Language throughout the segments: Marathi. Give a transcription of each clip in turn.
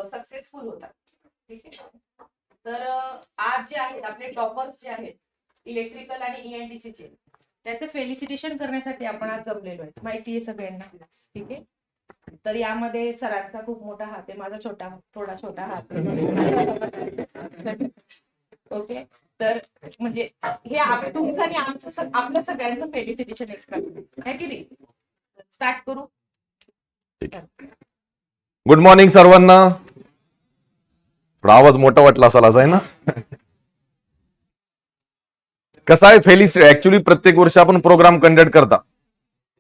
सक्सेसफुल होतात. ठीक आहे. तर आज जे आहेत आपले टॉपर्स जे आहेत इलेक्ट्रिकल आणि ENTC चे त्याचे फेलिसिटेशन करण्यासाठी आपण आज जमलेलो आहे. माहिती आहे सगळ्यांना. ठीक आहे. तर यामध्ये सरांचा खूप मोठा हात आहे, माझा थोडा छोटा हात आहे. ओके. तर म्हणजे हे तुमचं आणि आमचं आपल्या सगळ्यांचं फेलिसिटेशन एक्स्ट्रा आहे की नाही. स्टार्ट करू. गुड मॉर्निंग सर्वांना. आवाज मोठा वाटला असाल असं आहे ना. कसं आहे फेलिसिटी ऍक्च्युली प्रत्येक वर्षी आपण प्रोग्राम कंडक्ट करता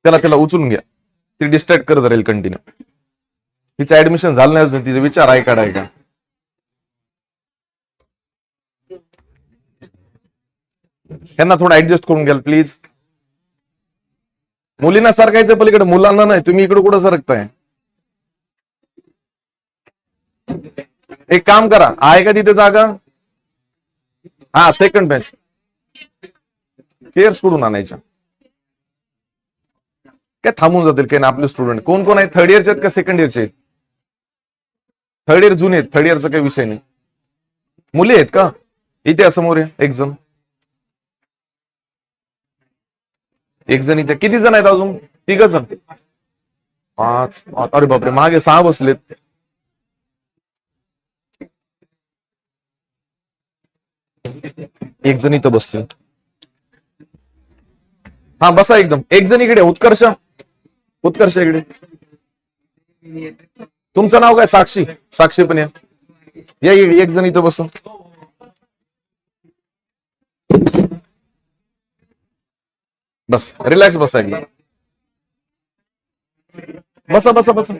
त्याला उचलून घ्या. ती डिस्ट्रॅक्ट करत राहील कंटिन्यू. हिचं ऍडमिशन झालं नाही अजून, तिचा विचार आहे काढाय का. यांना थोडं ऍडजस्ट करून घ्याल प्लीज. मुलींना सरकायचं पलीकडे, मुलांना नाही. तुम्ही इकडे कुठं सरकताय. एक काम करा, आहे का तिथे जागा. हा सेकंड बेंच. चेअर सोडून आणायच्या. काय थांबून जातील काय ना आपले स्टुडंट. कोण कोण आहे, थर्ड इयरचे आहेत का सेकंड इयरचे. थर्ड इयर जुने आहेत, थर्ड इयरचा काही विषय नाही. मुली आहेत का इथे समोर एक जण. एक जण इथे. किती जण आहेत अजून. 3 जण. 5. अरे बापरे, मागे 6 बसलेत. एक जण इथं बसते. हा बसा एकदम. एक जण इकडे. उत्कर्ष इकडे. तुमचं नाव काय. साक्षी पण या इकडे. एक जण इथं बस. बस रिलॅक्स बसा एकदम. बसा.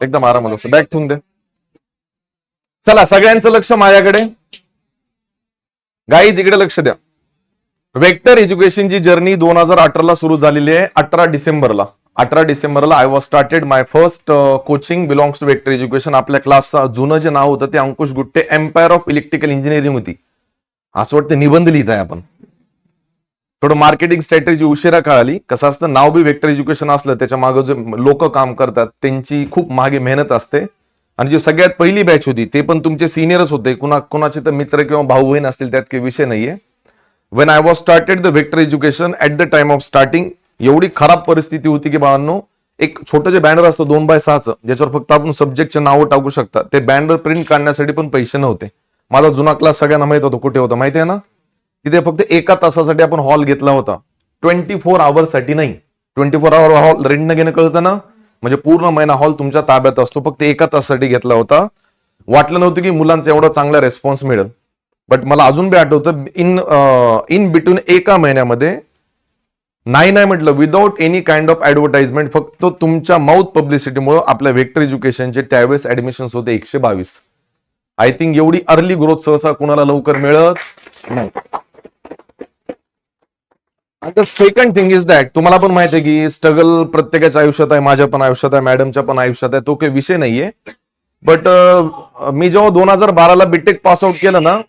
एकदम आराम बसा. बॅग ठेवून दे. चला सगळ्यांचं लक्ष माझ्याकडे. गाईज इकडे लक्ष द्या. वेक्टर एज्युकेशनची जर्नी 2018 सुरू झालेली आहे. 18 डिसेंबरला I was started my first coaching belongs to vector education. आपल्या क्लासचं जुनं जे नाव होतं ते Ankush Gutte empire of electrical engineering होती. असं वाटतं निबंध लिहित आहे आपण. थोडं मार्केटिंग स्ट्रॅटेजी उशिरा कळाली. कसं असतं, नाव बी वेक्टर एज्युकेशन असलं त्याच्या मागे जे लोक काम करतात त्यांची खूप मागे मेहनत असते. आणि जी सगळ्यात पहिली बॅच होती ते पण तुमचे सिनियरच होते. कुणाचे तर मित्र किंवा भाऊ बहीण असतील, त्यात काही विषय नाहीये. When I was started the vector education at the time of starting एवढी खराब परिस्थिती होती की बाळांनो, एक छोटं जे बॅनर असतं 2x6चं ज्याच्यावर फक्त आपण सब्जेक्टचे नावं टाकू शकता, ते बॅनर प्रिंट काढण्यासाठी पण पैसे नव्हते. माझा जुना क्लास सगळ्यांना माहित होतो कुठे होता माहिती आहे ना. तिथे फक्त 1 तासासाठी आपण हॉल घेतला होता. 24 आवर्स साठी नाही. 24 आवर हॉल रेंटनं घेणं कळतं ना. म्हणजे पूर्ण महिना हॉल तुमच्या ताब्यात असतो. फक्त 1 तासासाठी घेतला होता. वाटलं नव्हतं की मुलांचा एवढा चांगला रेस्पॉन्स मिळेल. बट मला अजून बी आठवतं इन बिटवीन 1 महिन्यामध्ये नाही म्हटलं without any kind of advertisement, फक्त तुमच्या माउथ पब्लिसिटीमुळे आपल्या वेक्टर एज्युकेशनचे त्यावेळेस ऍडमिशन होते 122. आय थिंक एवढी अर्ली ग्रोथ सहसा कुणाला लवकर मिळत नाही. The second thing is that, तुम्हाला पण माहिती आहे की स्ट्रगल प्रत्येकाच्या आयुष्यात आहे, माझ्या पण आयुष्यात आहे, मॅडमच्या पण आयुष्यात आहे. तो काही विषय नाहीये. बट मी जेव्हा 2012ला बीटेक पास आउट केलं ना,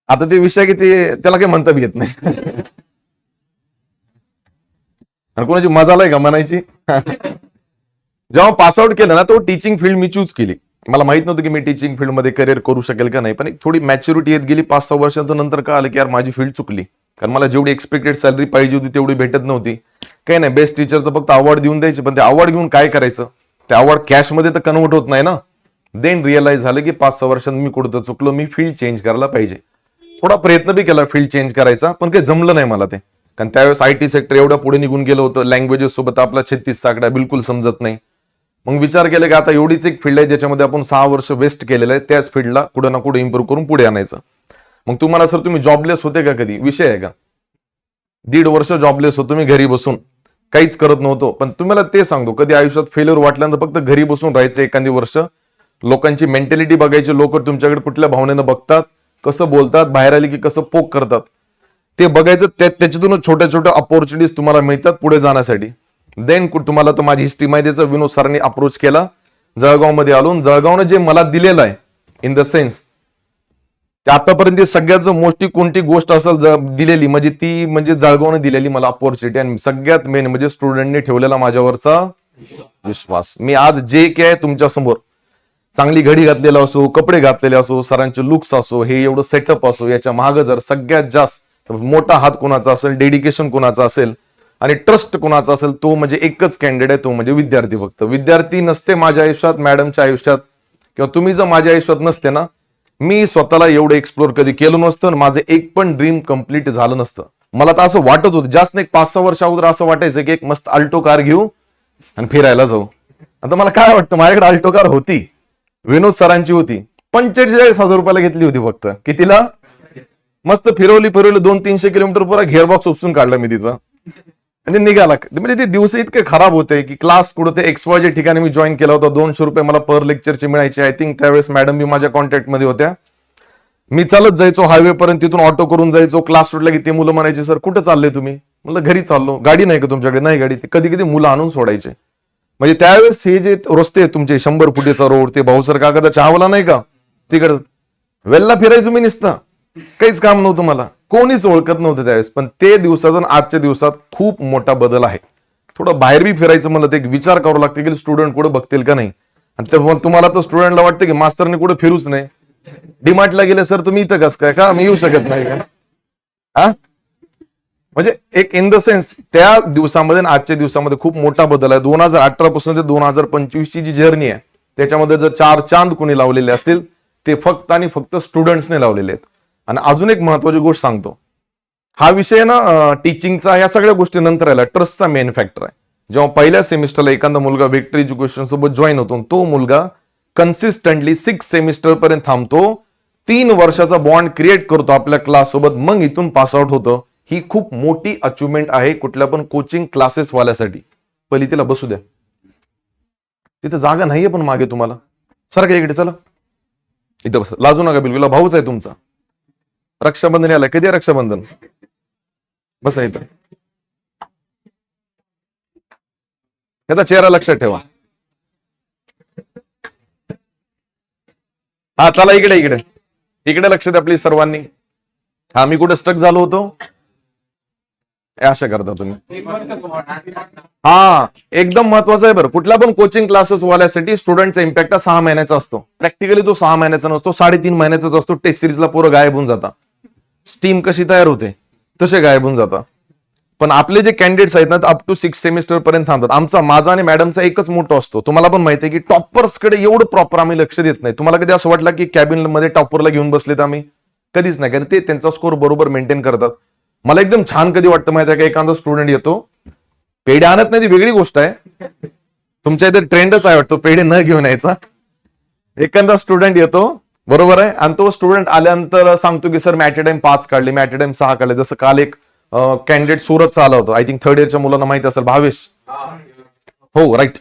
आता ते विषय की त्याला काही म्हणता बी येत नाही. आणि कोणाची मजा आहे का म्हणायची. जेव्हा पासआउट केलं ना तो टीचिंग फील्ड मी चूज केली. मला माहित नव्हतं की मी टीचिंग फील्डमध्ये करिअर करू शकेल का नाही. पण एक थोडी मॅच्युरिटी येत गेली. 5-6 वर्षांच्या नंतर काय आलं की यार माझी फील्ड चुकली. कारण मला जेवढी एक्सपेक्टेड सॅलरी पाहिजे होती तेवढी भेटत नव्हती. काही नाही, बेस्ट टीचरचं फक्त अवॉर्ड देऊन द्यायचे. पण ते अवॉर्ड घेऊन काय करायचं. ते अवॉर्ड कॅशमध्ये तर कन्वर्ट होत नाही ना. देन रिअलाइज झालं की 5-6 वर्षांत मी कुठं चुकलो. मी फील्ड चेंज करायला पाहिजे. थोडा प्रयत्न बी केला फील्ड चेंज करायचा, पण काही जमलं नाही मला ते. कारण त्यावेळेस IT सेक्टर एवढं पुढे निघून गेलं होतं. लँग्वेजेस सोबत आपला 36 साकडा बिलकुल समजत नाही. मग विचार केला की आता एवढीच एक फील्ड आहे ज्याच्यामध्ये आपण 6 वर्ष वेस्ट केलेलं आहे, त्याच फील्डला कुठं ना कुठे इम्प्रूव्ह करून पुढे आणायचं. मग तुम्हाला सर तुम्ही जॉबलेस होते का कधी, विषय आहे का. 1.5 वर्ष जॉबलेस होतो मी घरी बसून, काहीच करत नव्हतो. पण तुम्हाला ते सांगतो, कधी आयुष्यात फेल्युअर वाटल्यानंतर फक्त घरी बसून राहायचं एखादी वर्ष. लोकांची मेंटॅलिटी बघायची, लोक तुमच्याकडे कुठल्या भावनेनं बघतात, कसं बोलतात, बाहेर आले की कसं पोक करतात ते बघायचं. त्याच्यातून छोट्या छोट्या अपॉर्च्युनिटीज तुम्हाला मिळतात पुढे जाण्यासाठी. देन तुम्हाला तर माझी हिस्ट्री माहितीचं, विनोद सरांनी अप्रोच केला. जळगावमध्ये आलो. जळगावनं जे मला दिलेलं आहे इन द सेन्स ते आतापर्यंत सगळ्यात मोठी कोणती गोष्ट असेल दिलेली म्हणजे ती म्हणजे जळगावने दिलेली मला अपॉर्च्युनिटी, आणि सगळ्यात मेन म्हणजे स्टुडंटने ठेवलेला माझ्यावरचा विश्वास. मी आज जे काय आहे तुमच्या समोर, चांगली घडी घातलेला असो, कपडे घातलेले असो, सरांचे लुक्स असो, हे एवढं सेटअप असो, याच्या मागे जर सगळ्यात जास्त मोठा हात कोणाचा असेल, डेडिकेशन कोणाचा असेल आणि ट्रस्ट कोणाचा असेल, तो म्हणजे एकच कॅन्डिडेट आहे, तो म्हणजे विद्यार्थी. फक्त विद्यार्थी नसते माझ्या आयुष्यात, मॅडमच्या आयुष्यात, किंवा तुम्ही जर माझ्या आयुष्यात नसते ना, मी स्वतःला एवढं एक्सप्लोर कधी केलं नसतं, माझं एक पण ड्रीम कम्प्लीट झालं नसतं. मला तर असं वाटत होतं, जास्त नाही 5-6 वर्ष अगोदर असं वाटायचं की एक मस्त अल्टो कार घेऊ आणि फिरायला जाऊ. आता मला काय वाटतं, माझ्याकडे अल्टो कार होती, विनोद सरांची होती, 45,000 रुपयाला घेतली होती फक्त. कितीला? मस्त फिरवली 200-300 किलोमीटर पुरा घेअरबॉक्स उपसून काढला मी तिचा आणि निघाला. म्हणजे ते दिवस इतके खराब होते की क्लास कुठं ते XYZ ठिकाणी मी जॉईन केला होता, 200 रुपये मला पर लेक्चरचे मिळायचे. आय थिंक त्यावेळेस मॅडम बी माझ्या कॉन्टॅक्ट मध्ये होत्या. मी चालत जायचो हायवे पर्यंत, तिथून ऑटो करून जायचो. क्लास सुटला की ते मुलं म्हणायचे, सर कुठं चालले तुम्ही? म्हणलं घरी चाललो. गाडी नाही का तुमच्याकडे? नाही गाडी. ते कधी कधी मुलं आणून सोडायचे. म्हणजे त्यावेळेस हे जे रस्ते तुमचे 100 फुटीचा रोड, ते भाऊसर कागदा चहावला नाही का तिकडं, वेल्ला फिरायचो मी नुसतं, काहीच काम नव्हतं मला, कोणीच ओळखत नव्हतं त्यावेळेस. पण ते दिवसातून आजच्या दिवसात खूप मोठा बदल आहे. थोडं बाहेर बी फिरायचं म्हणलं तर एक विचार करावं लागतं की स्टुडंट कुठं बघतील का नाही. आणि तुम्हाला तर स्टुडंटला वाटतं की मास्तरने कुठं फिरूच नाही. डीमार्टला गेले, सर तुम्ही इथं कस काय, का मी येऊ शकत नाही का? हा, म्हणजे एक इन द सेन्स त्या दिवसामध्ये आणि आजच्या दिवसामध्ये खूप मोठा बदल आहे. 2018 पासून ते 2025 ची जी जर्नी आहे, त्याच्यामध्ये जर 4 चांद कोणी लावलेले असतील, ते फक्त आणि फक्त स्टुडंट्सने लावलेले आहेत. आणि अजून एक महत्वाची गोष्ट सांगतो, हा विषय ना टीचिंगचा, या सगळ्या गोष्टी नंतर आला, ट्रस्टचा मेन फॅक्टर आहे. जेव्हा पहिल्या सेमिस्टरला एखादा मुलगा वेक्टर एज्युकेशन सोबत जॉईन होतो, तो मुलगा कन्सिस्टंटली 6 सेमिस्टर पर्यंत थांबतो, 3 वर्षाचा बॉन्ड क्रिएट करतो आपल्या क्लास सोबत, मग इथून पास आउट होतं. ही खूप मोठी अचिव्हमेंट आहे कुठल्या पण कोचिंग क्लासेस वाल्यासाठी. पहिली तिला बसू द्या, तिथे जागा नाहीये पण मागे तुम्हाला. सर काय इकडे, चला इथं बस, लाजू नका बिलकुल, भाऊच आहे तुमचा. रक्षाबंधन आलाय, कधी आहे रक्षाबंधन? बस इथं, त्याचा चेहरा लक्षात ठेवा. हा चला इकडे इकडे इकडे लक्ष द्या प्लीज सर्वांनी. हा, मी कुठे स्टक झालो होतो, आशा करता तुम्ही. हा, एकदम महत्वाचं आहे बरं. कुठला पण कोचिंग क्लासेस वाल्यासाठी स्टुडंटचा इम्पॅक्ट हा 6 महिन्याचा असतो. प्रॅक्टिकली तो 6 महिन्याचा नसतो, 3.5 महिन्याचाच असतो. टेस्ट सिरीजला पोरं गायब होऊन जातात. स्टीम कशी तयार होते तसे गायब होऊन जातात. पण आपले जे कॅन्डिडेट्स आहेत ना, अप टू 6 सेमिस्टर पर्यंत थांबतात. माझा आणि मॅडमचा एकच मोठा असतो. तुम्हाला पण माहिती आहे की टॉपर्स कडे एवढं प्रॉपर आम्ही लक्ष देत नाही. तुम्हाला कधी असं वाटलं की कॅबिन मध्ये टॉपरला घेऊन बसलेत आम्ही? कधीच नाही, कारण ते त्यांचा स्कोर बरोबर मेंटेन करतात. मला एकदम छान कधी वाटतं माहिती आहे का, एखादा स्टुडंट येतो, पेढे आणत नाही ती वेगळी गोष्ट आहे, तुमच्या इथे ट्रेंडच आहे वाटतो पेढे न घेऊन यायचा. एखादा स्टुडंट येतो, बरोबर आहे, आणि तो स्टुडंट आल्यानंतर सांगतो की सर मॅट टाइम 5 काढले, मॅट टाइम 6 काढले. जसं काल एक कॅन्डिडेट सुरतचा आला होता, आय थिंक 3rd इयरच्या मुलांना माहिती असेल, भावेश. हो राईट.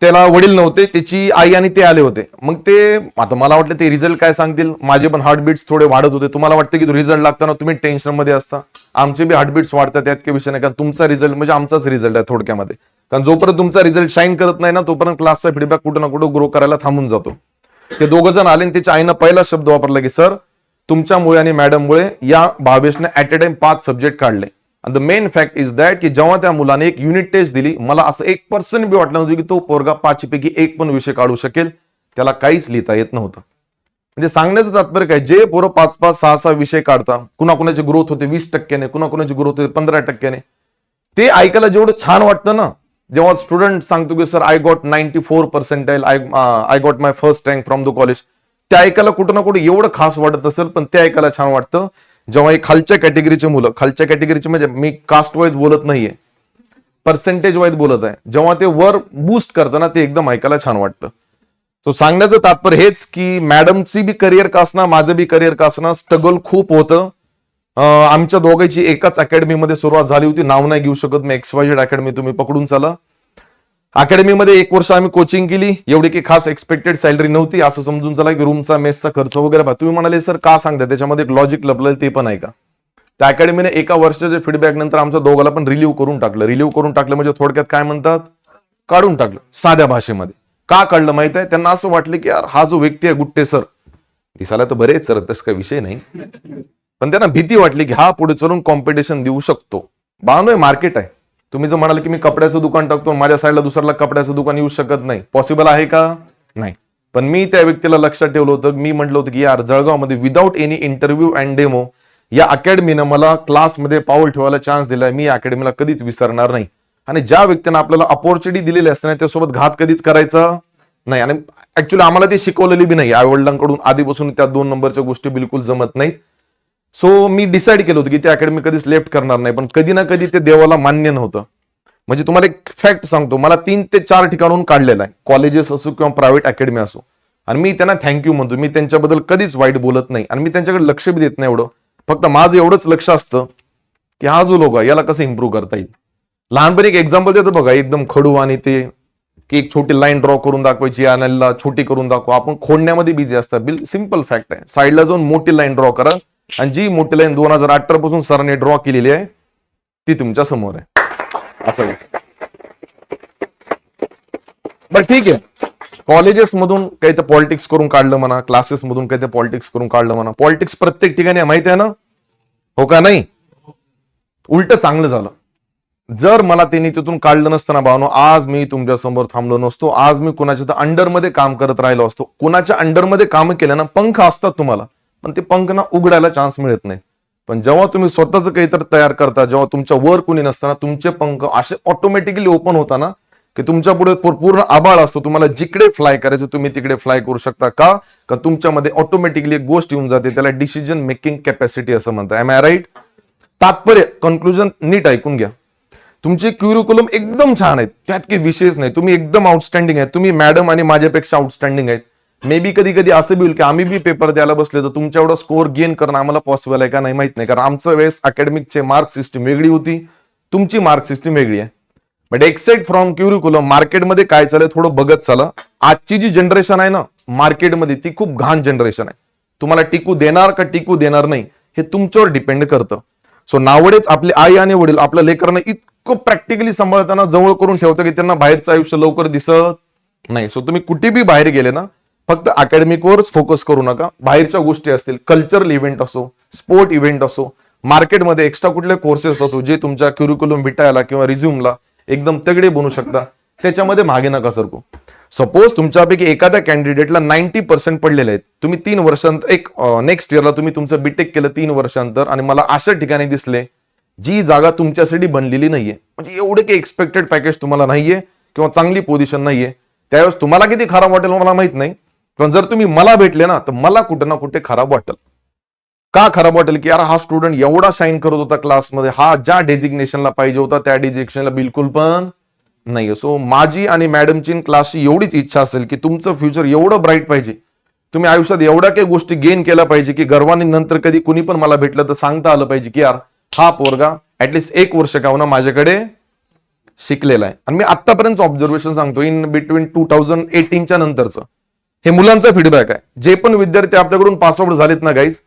त्याला वडील नव्हते, त्याची आई आणि ते आले होते. मग ते आता मला वाटलं ते रिझल्ट काय सांगतील, माझे पण हार्टबीट्स थोडे वाढत होते. तुम्हाला वाटतं की रिझल्ट लागताना तुम्ही टेन्शन मध्ये असता, आमचे बी हार्टबीट्स वाढतात, त्यात काही विषय नाही. कारण तुमचा रिझल्ट म्हणजे आमचाच रिझल्ट आहे थोडक्यामध्ये. कारण जोपर्यंत तुमचा रिझल्ट शाईन करत नाही ना, तोपर्यंत क्लासचा फीडबॅक कुठं ना कुठं ग्रो करायला थांबून जातो. ते 2 जण आले आणि त्याच्या आईनं पहिला शब्द वापरला की सर तुमच्यामुळे आणि मॅडममुळे या भावेशने ऍट अ टाइम 5 सब्जेक्ट काढले. आणि the main fact is that की जेव्हा त्या मुलाने एक युनिट टेस्ट दिली, मला असं 1% बी वाटलं नव्हतं की तो पोरगा 5 पैकी 1 पण विषय काढू शकेल. त्याला काहीच लिहिता येत नव्हतं. म्हणजे सांगण्याचं तात्पर्य काय, जे पोरं 5-5, 6-6 विषय काढतात, कुणाकुणाची ग्रोथ होते 20%ने, कुणाकुणाची ग्रोथ होते 15%ने, ते ऐकायला जेवढं छान वाटतं ना, जेव्हा स्टुडंट सांगतो की sir I got 94 percentile, I got my first rank from the college, ते ऐकायला कुठं ना कुठे एवढं खास वाटत असेल, पण ते ऐकायला छान वाटतं. जेव्हा एक खालच्या कॅटेगरीचे मुलं, खालच्या कॅटेगरीचे म्हणजे मी कास्ट वाईज बोलत नाहीये, पर्सेंटेज वाईज बोलत आहे, जेव्हा ते वर बूस्ट करतं ना, ते एकदम ऐकायला छान वाटतं. तो सांगण्याचं तात्पर्य हेच की मॅडमची बी करिअर का असणार, माझं बी करिअर का असणार, स्ट्रगल खूप होतं. आमच्या दोघांची एकाच अकॅडमीमध्ये सुरुवात झाली होती, नाव नाही घेऊ शकत मी, XYZ अकॅडमी, तुम्ही पकडून चला. अकॅडमीमध्ये 1 वर्ष आम्ही कोचिंग केली, एवढी की खास एक्सपेक्टेड सॅलरी नव्हती, असं समजून चला की रूमचा मेसचा खर्च वगैरे. तुम्ही म्हणाले सर का सांगता, त्याच्यामध्ये एक लॉजिक लपलं, ते पण आहे का. त्या अकॅडमीने 1 वर्षाच्या फीडबॅक नंतर आमच्या दोघाला पण रिलीव्ह करून टाकलं म्हणजे थोडक्यात काय म्हणतात, काढून टाकलं साध्या भाषेमध्ये. का काढलं माहित आहे, त्यांना असं वाटलं की यार हा जो व्यक्ती आहे गुट्टे सर, दिसायला तर बरेच सर, तसं काही विषय नाही, पण त्यांना भीती वाटली की हा पुढे चलून कॉम्पिटिशन देऊ शकतो. बांधव मार्केट आहे. तुम्ही जर म्हणाल की मी कपड्याचं दुकान टाकतो, माझ्या साईडला दुसऱ्याला कपड्याचं दुकान येऊ शकत नाही, पॉसिबल आहे का? नाही. पण मी त्या व्यक्तीला लक्षात ठेवलं होतं. मी म्हटलं होतं की यार जळगावमध्ये without any interview and demo या अकॅडमीनं मला क्लासमध्ये पाऊल ठेवायला चान्स दिलाय. मी या अकॅडमीला कधीच विसरणार नाही. आणि ज्या व्यक्तीने आपल्याला अपॉर्च्युनिटी दिलेली असते ना, त्यासोबत घात कधीच करायचा नाही. आणि ऍक्च्युली आम्हाला ते शिकवलेली बी नाही. आई वडिलांकडून आधीपासून त्या 2 नंबरच्या गोष्टी बिलकुल जमत नाहीत. सो मी डिसाईड केलं होतं की त्या अकॅडमी कधीच लेफ्ट करणार नाही. पण कधी ना कधी ते देवाला मान्य नव्हतं. म्हणजे तुम्हाला एक फॅक्ट सांगतो, मला 3 ते 4 ठिकाणून काढलेला आहे, कॉलेजेस असो किंवा प्रायव्हेट अकॅडमी असो. आणि मी त्यांना थँक्यू म्हणतो. मी त्यांच्याबद्दल कधीच वाईट बोलत नाही आणि मी त्यांच्याकडे लक्ष बी देत नाही एवढं. फक्त माझं एवढंच लक्ष असतं की हा जो लोक आहे याला कसं इम्प्रूव्ह करता येईल. लहानपणी एक एक्झाम्पल देतो बघा, एकदम खडू आणि ते की एक छोटी लाईन ड्रॉ करून दाखवायची आणि छोटी करून दाखवा. आपण खोडण्यामध्ये बिझी असतात. सिम्पल फॅक्ट आहे. साईडला जाऊन मोठी लाईन ड्रॉ करा आणि जी मोठी लाईन 2018 पासून सरांनी ड्रॉ केलेली आहे ती तुमच्या समोर आहे. असं बरं ठीक आहे. कॉलेजेस मधून काही तर पॉलिटिक्स करून काढलं म्हणा, क्लासेस मधून काही तर पॉलिटिक्स करून काढलं म्हणा. पॉलिटिक्स प्रत्येक ठिकाणी माहिती आहे ना, हो का नाही? उलट चांगलं झालं. जर मला त्यांनी तिथून काढलं नसतं ना भावनो, आज मी तुमच्या समोर थांबलो नसतो. आज मी कुणाच्या तर अंडरमध्ये काम करत राहिलो असतो. कुणाच्या अंडरमध्ये काम केलं ना, पंख असतात तुम्हाला, पण ते पंख ना उघडायला चान्स मिळत नाही. पण जेव्हा तुम्ही स्वतःच काहीतरी तयार करता, जेव्हा तुमच्या वर कुणी नसताना तुमचे पंख असे ऑटोमॅटिकली ओपन होता ना की तुमच्या पुढे पूर्ण आभाळ असतो. तुम्हाला जिकडे फ्लाय करायचं तुम्ही तिकडे फ्लाय करू शकता. का तुमच्यामध्ये ऑटोमॅटिकली एक गोष्ट येऊन जाते, त्याला डिसिजन मेकिंग कॅपॅसिटी असं म्हणतात. Am I right? तात्पर्य, कन्क्लुजन नीट ऐकून घ्या. तुमचे क्युरिक्युलम एकदम छान आहेत, त्यात काही विषयच नाही. तुम्ही एकदम आउटस्टँडिंग आहेत. तुम्ही मॅडम आणि माझ्यापेक्षा आउटस्टँडिंग आहेत. मे बी कधी कधी असं बी होईल की आम्ही बी पेपर द्यायला बसले तर तुमच्या एवढा स्कोअर गेन करणं आम्हाला पॉसिबल आहे का नाही माहित नाही. कारण आमचं वेळेस अकॅडमिकचे मार्क सिस्टीम वेगळी होती, तुमची मार्क सिस्टीम वेगळी आहे. बट एक्सेप्ट फ्रॉम क्युरिक्युलम मार्केटमध्ये काय चाललंय थोडं बघत चला. आजची जी जनरेशन आहे ना मार्केटमध्ये, ती खूप घाण जनरेशन आहे. तुम्हाला टिकू देणार का टिकू देणार नाही हे तुमच्यावर डिपेंड करतं. सो नावडेच आपले आई आणि वडील आपल्या लेकरांना इतकं प्रॅक्टिकली सांभाळताना जवळ करून ठेवतं की त्यांना बाहेरचं आयुष्य लवकर दिसत नाही. सो तुम्ही कुठे बी बाहेर गेले ना, फक्त अकॅडमिकवर फोकस करू नका. बाहेरच्या गोष्टी असतील, कल्चरल इव्हेंट असो, स्पोर्ट इव्हेंट असो, मार्केटमध्ये एक्स्ट्रा कुठले कोर्सेस असो जे तुमच्या क्युरिक्युलम विटायला किंवा रिझ्यूमला एकदम तगडे बनू शकता, त्याच्यामध्ये मागे नका सरकू. सपोज तुमच्यापैकी एखाद्या कॅन्डिडेटला 90% पडलेले आहेत. तुम्ही 3 वर्षांतर एक नेक्स्ट इयरला तुम्ही तुमचं बीटेक केलं 3 वर्षांतर आणि मला अशा ठिकाणी दिसले जी जागा तुमच्यासाठी बनलेली नाहीये, म्हणजे एवढे काही एक्सपेक्टेड पॅकेज तुम्हाला नाहीये किंवा चांगली पोझिशन नाहीये, त्यावेळेस तुम्हाला किती खराब वाटेल मला माहित नाही. पण जर तुम्ही मला भेटले ना तर मला कुठं ना कुठे खराब वाटेल. का खराब वाटेल की यार हा स्टुडंट एवढा शाईन करत होता क्लासमध्ये, हा ज्या डेजिग्नेशनला पाहिजे होता त्या डेजिग्नेशनला बिलकुल पण नाही. सो माझी आणि मॅडमची क्लासची एवढीच इच्छा असेल की तुमचं फ्युचर एवढं ब्राईट पाहिजे, तुम्ही आयुष्यात एवढ्या काही गोष्टी गेन केल्या पाहिजे की गर्वाने नंतर कधी कुणी पण मला भेटलं तर सांगता आलं पाहिजे की यार हा पोरगा ऍटलीस्ट 1 वर्ष का होईना माझ्याकडे शिकलेला आहे. आणि मी आतापर्यंत ऑब्झर्वेशन सांगतो इन बिटवीन 2018च्या नंतरचं हे मुलांचा फीडबॅक आहे. जे पण विद्यार्थी आपल्याकडून पासआउट झालेत ना गाईज,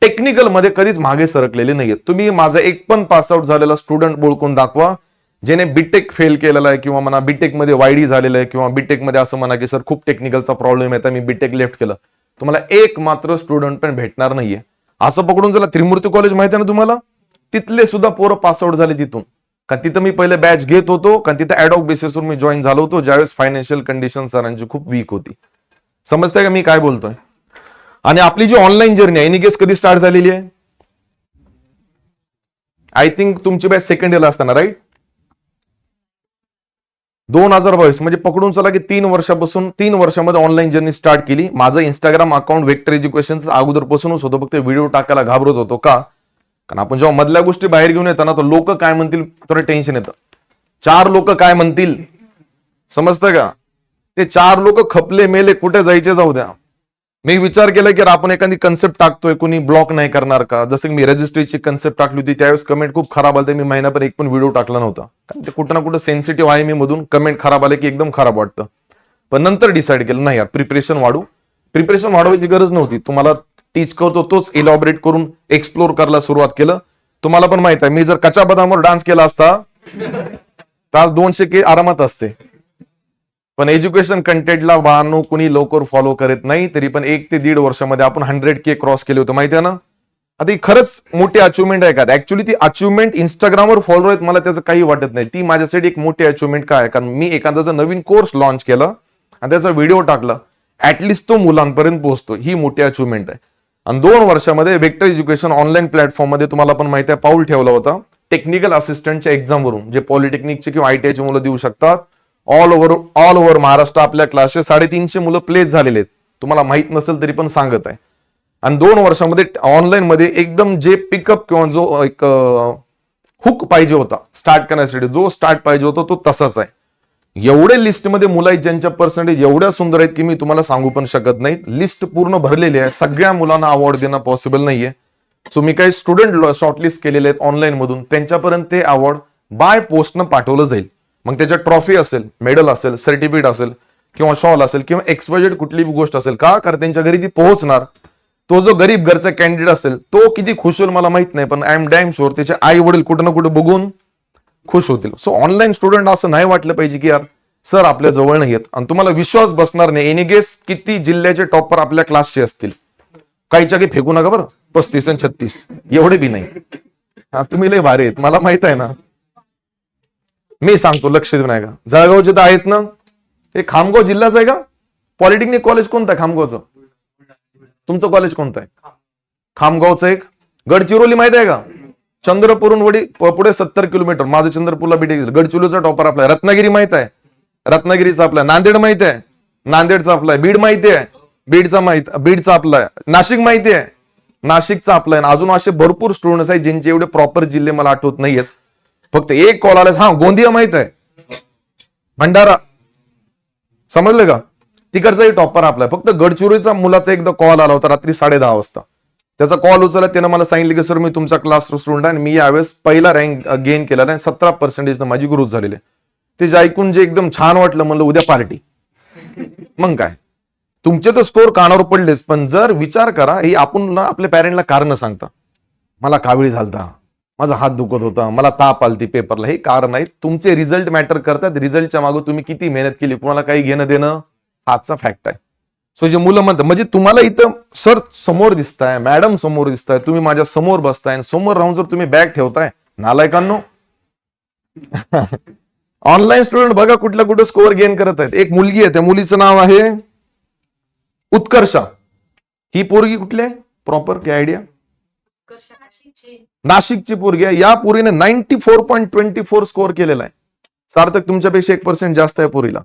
टेक्निकल मध्ये कधीच मागे सरकलेले नाहीयेत. तुम्ही माझा एक पण पासआउट झालेला स्टुडंट बोलकून दाखवा ज्याने बीटेक फेल केलेला आहे किंवा म्हणा बीटेक मध्ये वायडी झालेलं आहे किंवा बीटेक मध्ये असं म्हणा की सर खूप टेक्निकलचा प्रॉब्लेम आहे मी बीटेक लेफ्ट केलं, तुम्हाला एक मात्र स्टुडंट पण भेटणार नाहीये. असं पकडून चला त्रिमूर्ती कॉलेज माहिती आहे ना तुम्हाला, तिथले सुद्धा पोरं पासआउट झाले तिथून. का तिथं मी पहिले बॅच घेत होतो, का तिथं ऍडॉक बेसिसवर मी जॉईन झालो होतो ज्यावेळेस फायनान्शियल कंडिशन सरांची खूप वीक होती. समजताय का मी काय बोलतोय? आणि आपली जी ऑनलाईन जर्नी आहे एनी गेस कधी स्टार्ट झालेली आहे? आय थिंक तुमची बॅच सेकंड इयरला असताना, राईट? 2022 म्हणजे पकडून चला की 3 वर्षापासून 3 वर्षामध्ये ऑनलाईन जर्नी स्टार्ट केली. माझं इंस्टाग्राम अकाउंट वेक्टर एज्युकेशन अगोदरपासूनच होतं, फक्त व्हिडिओ टाकायला घाबरत होतो. का? कारण आपण जेव्हा मधल्या गोष्टी बाहेर घेऊन येतो ना तर लोक काय म्हणतील तर टेन्शन येतं. 4 लोक काय म्हणतील, समजतं का? ते 4 लोक खपले मेले कुठे जायचे जाऊ द्या. मी विचार केला की आपण एखादी कन्सेप्ट टाकतोय कुणी ब्लॉक नाही करणार का. जसं मी रजिस्ट्रीची कन्सेप्ट टाकली होती त्यावेळेस कमेंट खूप खराब आले, मी महिनाभर एक पण व्हिडिओ टाकला नव्हता. कारण ते कुठं ना कुठं सेन्सिटिव्ह आहे मी मधून, कमेंट खराब आले की एकदम खराब वाटतं. पण नंतर डिसाईड केलं नाही यार प्रिपरेशन वाढवायची गरज नव्हती. तुम्हाला टीच करतो तोच इलॉबरेट करून एक्सप्लोर करायला सुरुवात केलं. तुम्हाला पण माहित आहे मी जर कच्च्या बदामावर डान्स केला असता तास 200K आरामात असते. पण एज्युकेशन कंटेंटला बाळांनो कुणी लवकर फॉलो करत नाही. तरी पण 1 ते 1.5 वर्षामध्ये आपण 100K क्रॉस केले होते, माहिती आहे ना. आता ही खरंच मोठी अचिव्हमेंट आहे का? ऍक्च्युली ती अचिव्हमेंट इंस्टाग्रामवर फॉलो आहेत मला त्याचं काही वाटत नाही. ती माझ्यासाठी एक मोठी अचिव्हमेंट काय आहे, कारण मी एखादा नवीन कोर्स लॉन्च केला आणि त्याचा व्हिडिओ टाकला, ऍटलिस्ट तो मुलांपर्यंत पोहोचतो, ही मोठी अचिव्हमेंट आहे. आणि 2 वर्षामध्ये वेक्टर एज्युकेशन ऑनलाईन प्लॅटफॉर्ममध्ये तुम्हाला पण माहिती आहे पाऊल ठेवला होता. टेक्निकल असिस्टंटच्या एक्झामवरून जे पॉलिटेक्निकचे किंवा ITIचे मुलं देऊ शकतात, ऑल ओव्हर महाराष्ट्र आपल्या क्लासचे 350 मुलं प्लेस झालेले आहेत. तुम्हाला माहित नसेल तरी पण सांगत आहे. आणि 2 वर्षामध्ये ऑनलाईन मध्ये एकदम जे पिकअप किंवा जो एक हुक पाहिजे होता स्टार्ट करण्यासाठी, जो स्टार्ट पाहिजे होता तो तसाच आहे. एवढे लिस्टमध्ये मुलं आहेत ज्यांच्या पर्सेंटेज एवढ्या सुंदर आहेत की मी तुम्हाला सांगू पण शकत नाही. लिस्ट पूर्ण भरलेली आहे. सगळ्या मुलांना अवॉर्ड देणं पॉसिबल नाहीये. सो मी काही स्टुडंट शॉर्टलिस्ट केलेले आहेत ऑनलाईन मधून, त्यांच्यापर्यंत ते अवॉर्ड बाय पोस्टनं पाठवलं जाईल. मग त्याच्यात ट्रॉफी असेल, मेडल असेल, सर्टिफिकेट असेल किंवा शॉल असेल किंवा एक्सवायझेड कुठली गोष्ट असेल का, कारण त्यांच्या घरी ती पोहोचणार. तो जो गरीब घरचा कॅन्डिडेट असेल तो किती खुश होईल मला माहित नाही, पण आय एम डॅम शुअर त्याचे आई वडील कुठं ना कुठे बघून खुश होतील. सो ऑनलाईन स्टुडंट असं नाही वाटलं पाहिजे की यार सर आपल्या जवळ नाही येत. आणि तुम्हाला विश्वास बसणार नाही, एनी गेस किती जिल्ह्याचे टॉपर आपल्या क्लासचे असतील? काहीच्या काही फेकू नका बरं, 35 आणि 36 एवढे बी नाही. तुम्ही लय भारी आहेत मला माहित आहे ना. मी सांगतो, लक्ष देऊ नका. जळगावचे तर आहेच ना. हे खामगाव जिल्ह्याचं आहे का? पॉलिटेक्निक कॉलेज कोणतं आहे खामगावचं? तुमचं कॉलेज कोणतं आहे खामगावचं? एक गडचिरोली माहित आहे का? चंद्रपूरहून पुढे 70 किलोमीटर. माझं चंद्रपूरला बीटेक. गडचिरोलीचा टॉपर आपला. रत्नागिरी माहित आहे? रत्नागिरीचा आपला. नांदेड माहित आहे? नांदेडचा आपला. बीड माहिती आहे? बीडचा आपला. नाशिक माहिती आहे? नाशिकचा आपला. अजून असे भरपूर स्टुडंट्स आहेत ज्यांचे एवढे प्रॉपर जिल्हे मला आठवत नाहीयेत. फक्त एक कॉल आला. हा, गोंदिया माहित आहे? भंडारा, समजलं का? तिकडचाही टॉपर आपला. फक्त गडचिरोलीचा मुलाचा एकदा कॉल आला होता रात्री 10:30 वाजता. त्याचा कॉल उचलला, त्यानं मला सांगितलं की सर मी तुमचा क्लास स्टुडंट आहे आणि मी यावेळेस पहिला रँक गेन केला नाही, 17% माझी ग्रोथ झालेली आहे. ते जे ऐकून जे एकदम छान वाटलं, म्हणलं उद्या पार्टी. मग काय, तुमचे तर स्कोर कानावर पडलेच, पण जर विचार करा, ही आपण ना आपल्या पॅरेंटला कारण सांगता, मला कावीळ झालता, माझा हात दुखत होता, मला ताप आलती पेपरला, हे कारण आहेत. तुमचे रिझल्ट मॅटर करतात. रिझल्टच्या मागे तुम्ही किती मेहनत केली कुणाला काही घेणं देणं हाचा फॅक्ट आहे. सो जे मुलं म्हणतात, म्हणजे तुम्हाला इथं सर समोर दिसताय, मॅडम समोर दिसताय, तुम्ही माझ्या समोर बसताय, समोर राहून जर तुम्ही बॅग ठेवताय, नालायकांनो. ऑनलाईन स्टुडंट बघा कुठल्या कुठं स्कोअर गेन करत आहेत. एक मुलगी आहे, त्या मुलीचं नाव आहे उत्कर्षा. ही पोरगी कुठली आहे प्रॉपर, काय आयडिया? नाशिकची पोरगी आहे. या पोरीने 94.24 स्कोअर केलेला आहे. सार्थक तुमच्यापेक्षा 1% जास्त आहे पोरीला.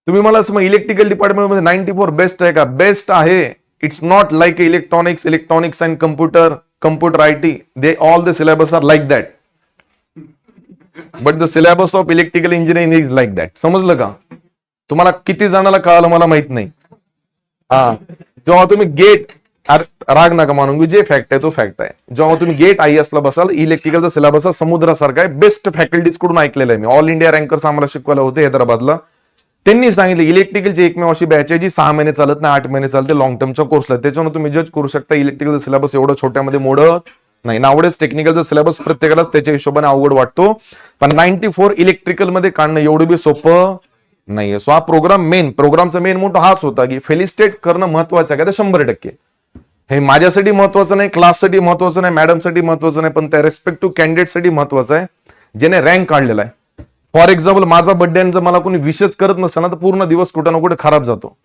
तुम्ही मला असं इलेक्ट्रिकल डिपार्टमेंट मध्ये 94 बेस्ट आहे का? बेस्ट आहे. It's not like electronics and computer IT. They all the syllabus are like that, but the syllabus of electrical engineering is like that. समजलं का? तुम्हाला किती जणांना कळालं मला माहित नाही. हा, जेव्हा तुम्ही गेट, राग नका मानून, जे फॅक्ट आहे तो फॅक्ट आहे. जेव्हा तुम्ही गेट IAS ला बसाल, इलेक्ट्रिकलचा सिलेबस हा समुद्रासारखा आहे. बेस्ट फॅकल्टीज कडून ऐकलेलं आहे मी. ऑल इंडिया रँकर्स आम्हाला शिकवायला होते हैदराबादला. त्यांनी सांगितलं इलेक्ट्रिकलची एकमेव अशी बॅच आहे जी 6 महिने चालत नाही, 8 महिने चालते, लॉंग टर्मच्या कोर्सला. त्याच्यावर तुम्ही जज करू शकता इलेक्ट्रिकलचा सिलेबस एवढं छोट्यामध्ये मोडत नाही. नावडेच टेक्निकलचा सिलेबस प्रत्येकालाच त्याच्या हिशोबाने अवघड वाटतो, पण 94 इलेक्ट्रिकल मध्ये काढणं एवढं बी सोपं नाहीये. सो हा प्रोग्रामचा मेन मोठा हाच होता की फेलिस्टेट करणं महत्वाचं आहे का? 100%. हे माझ्यासाठी महत्वाचं नाही, क्लाससाठी महत्वाचं नाही, मॅडमसाठी महत्वाचं नाही, पण त्या रेस्पेक्टिव्ह कॅन्डिडेटसाठी महत्वाचं आहे ज्याने रँक काढलेला आहे. फॉर एक्झाम्पल माझा बर्थडे जर मला कोणी विशेष करत नसेल ना, तर पूर्ण दिवस कुठे ना कुठे खराब जातो.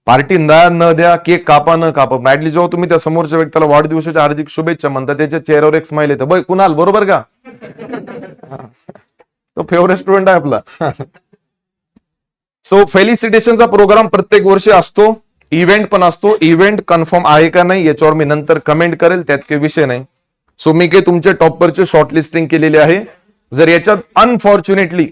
पार्टी न द्या, केक कापा न कापा, ऍटली जेव्हा तुम्ही त्या समोरच्या व्यक्तीला वाढदिवसाच्या हार्दिक शुभेच्छा म्हणता, त्याच्या चेहऱ्यावर एक स्माइल येतं. बाई कुणाल बरोबर का? तो फेवरेट स्टुडंट आहे आपला. सो फेलिसिटेशनचा प्रोग्राम प्रत्येक वर्षी असतो. इव्हेंट पण असतो. इव्हेंट कन्फर्म आहे का नाही याच्यावर मी नंतर कमेंट करेल, त्यात काही विषय नाही. सो मी काही तुमच्या टॉपरचे शॉर्टलिस्टिंग केलेली आहे. जर याच्यात अनफॉर्च्युनेटली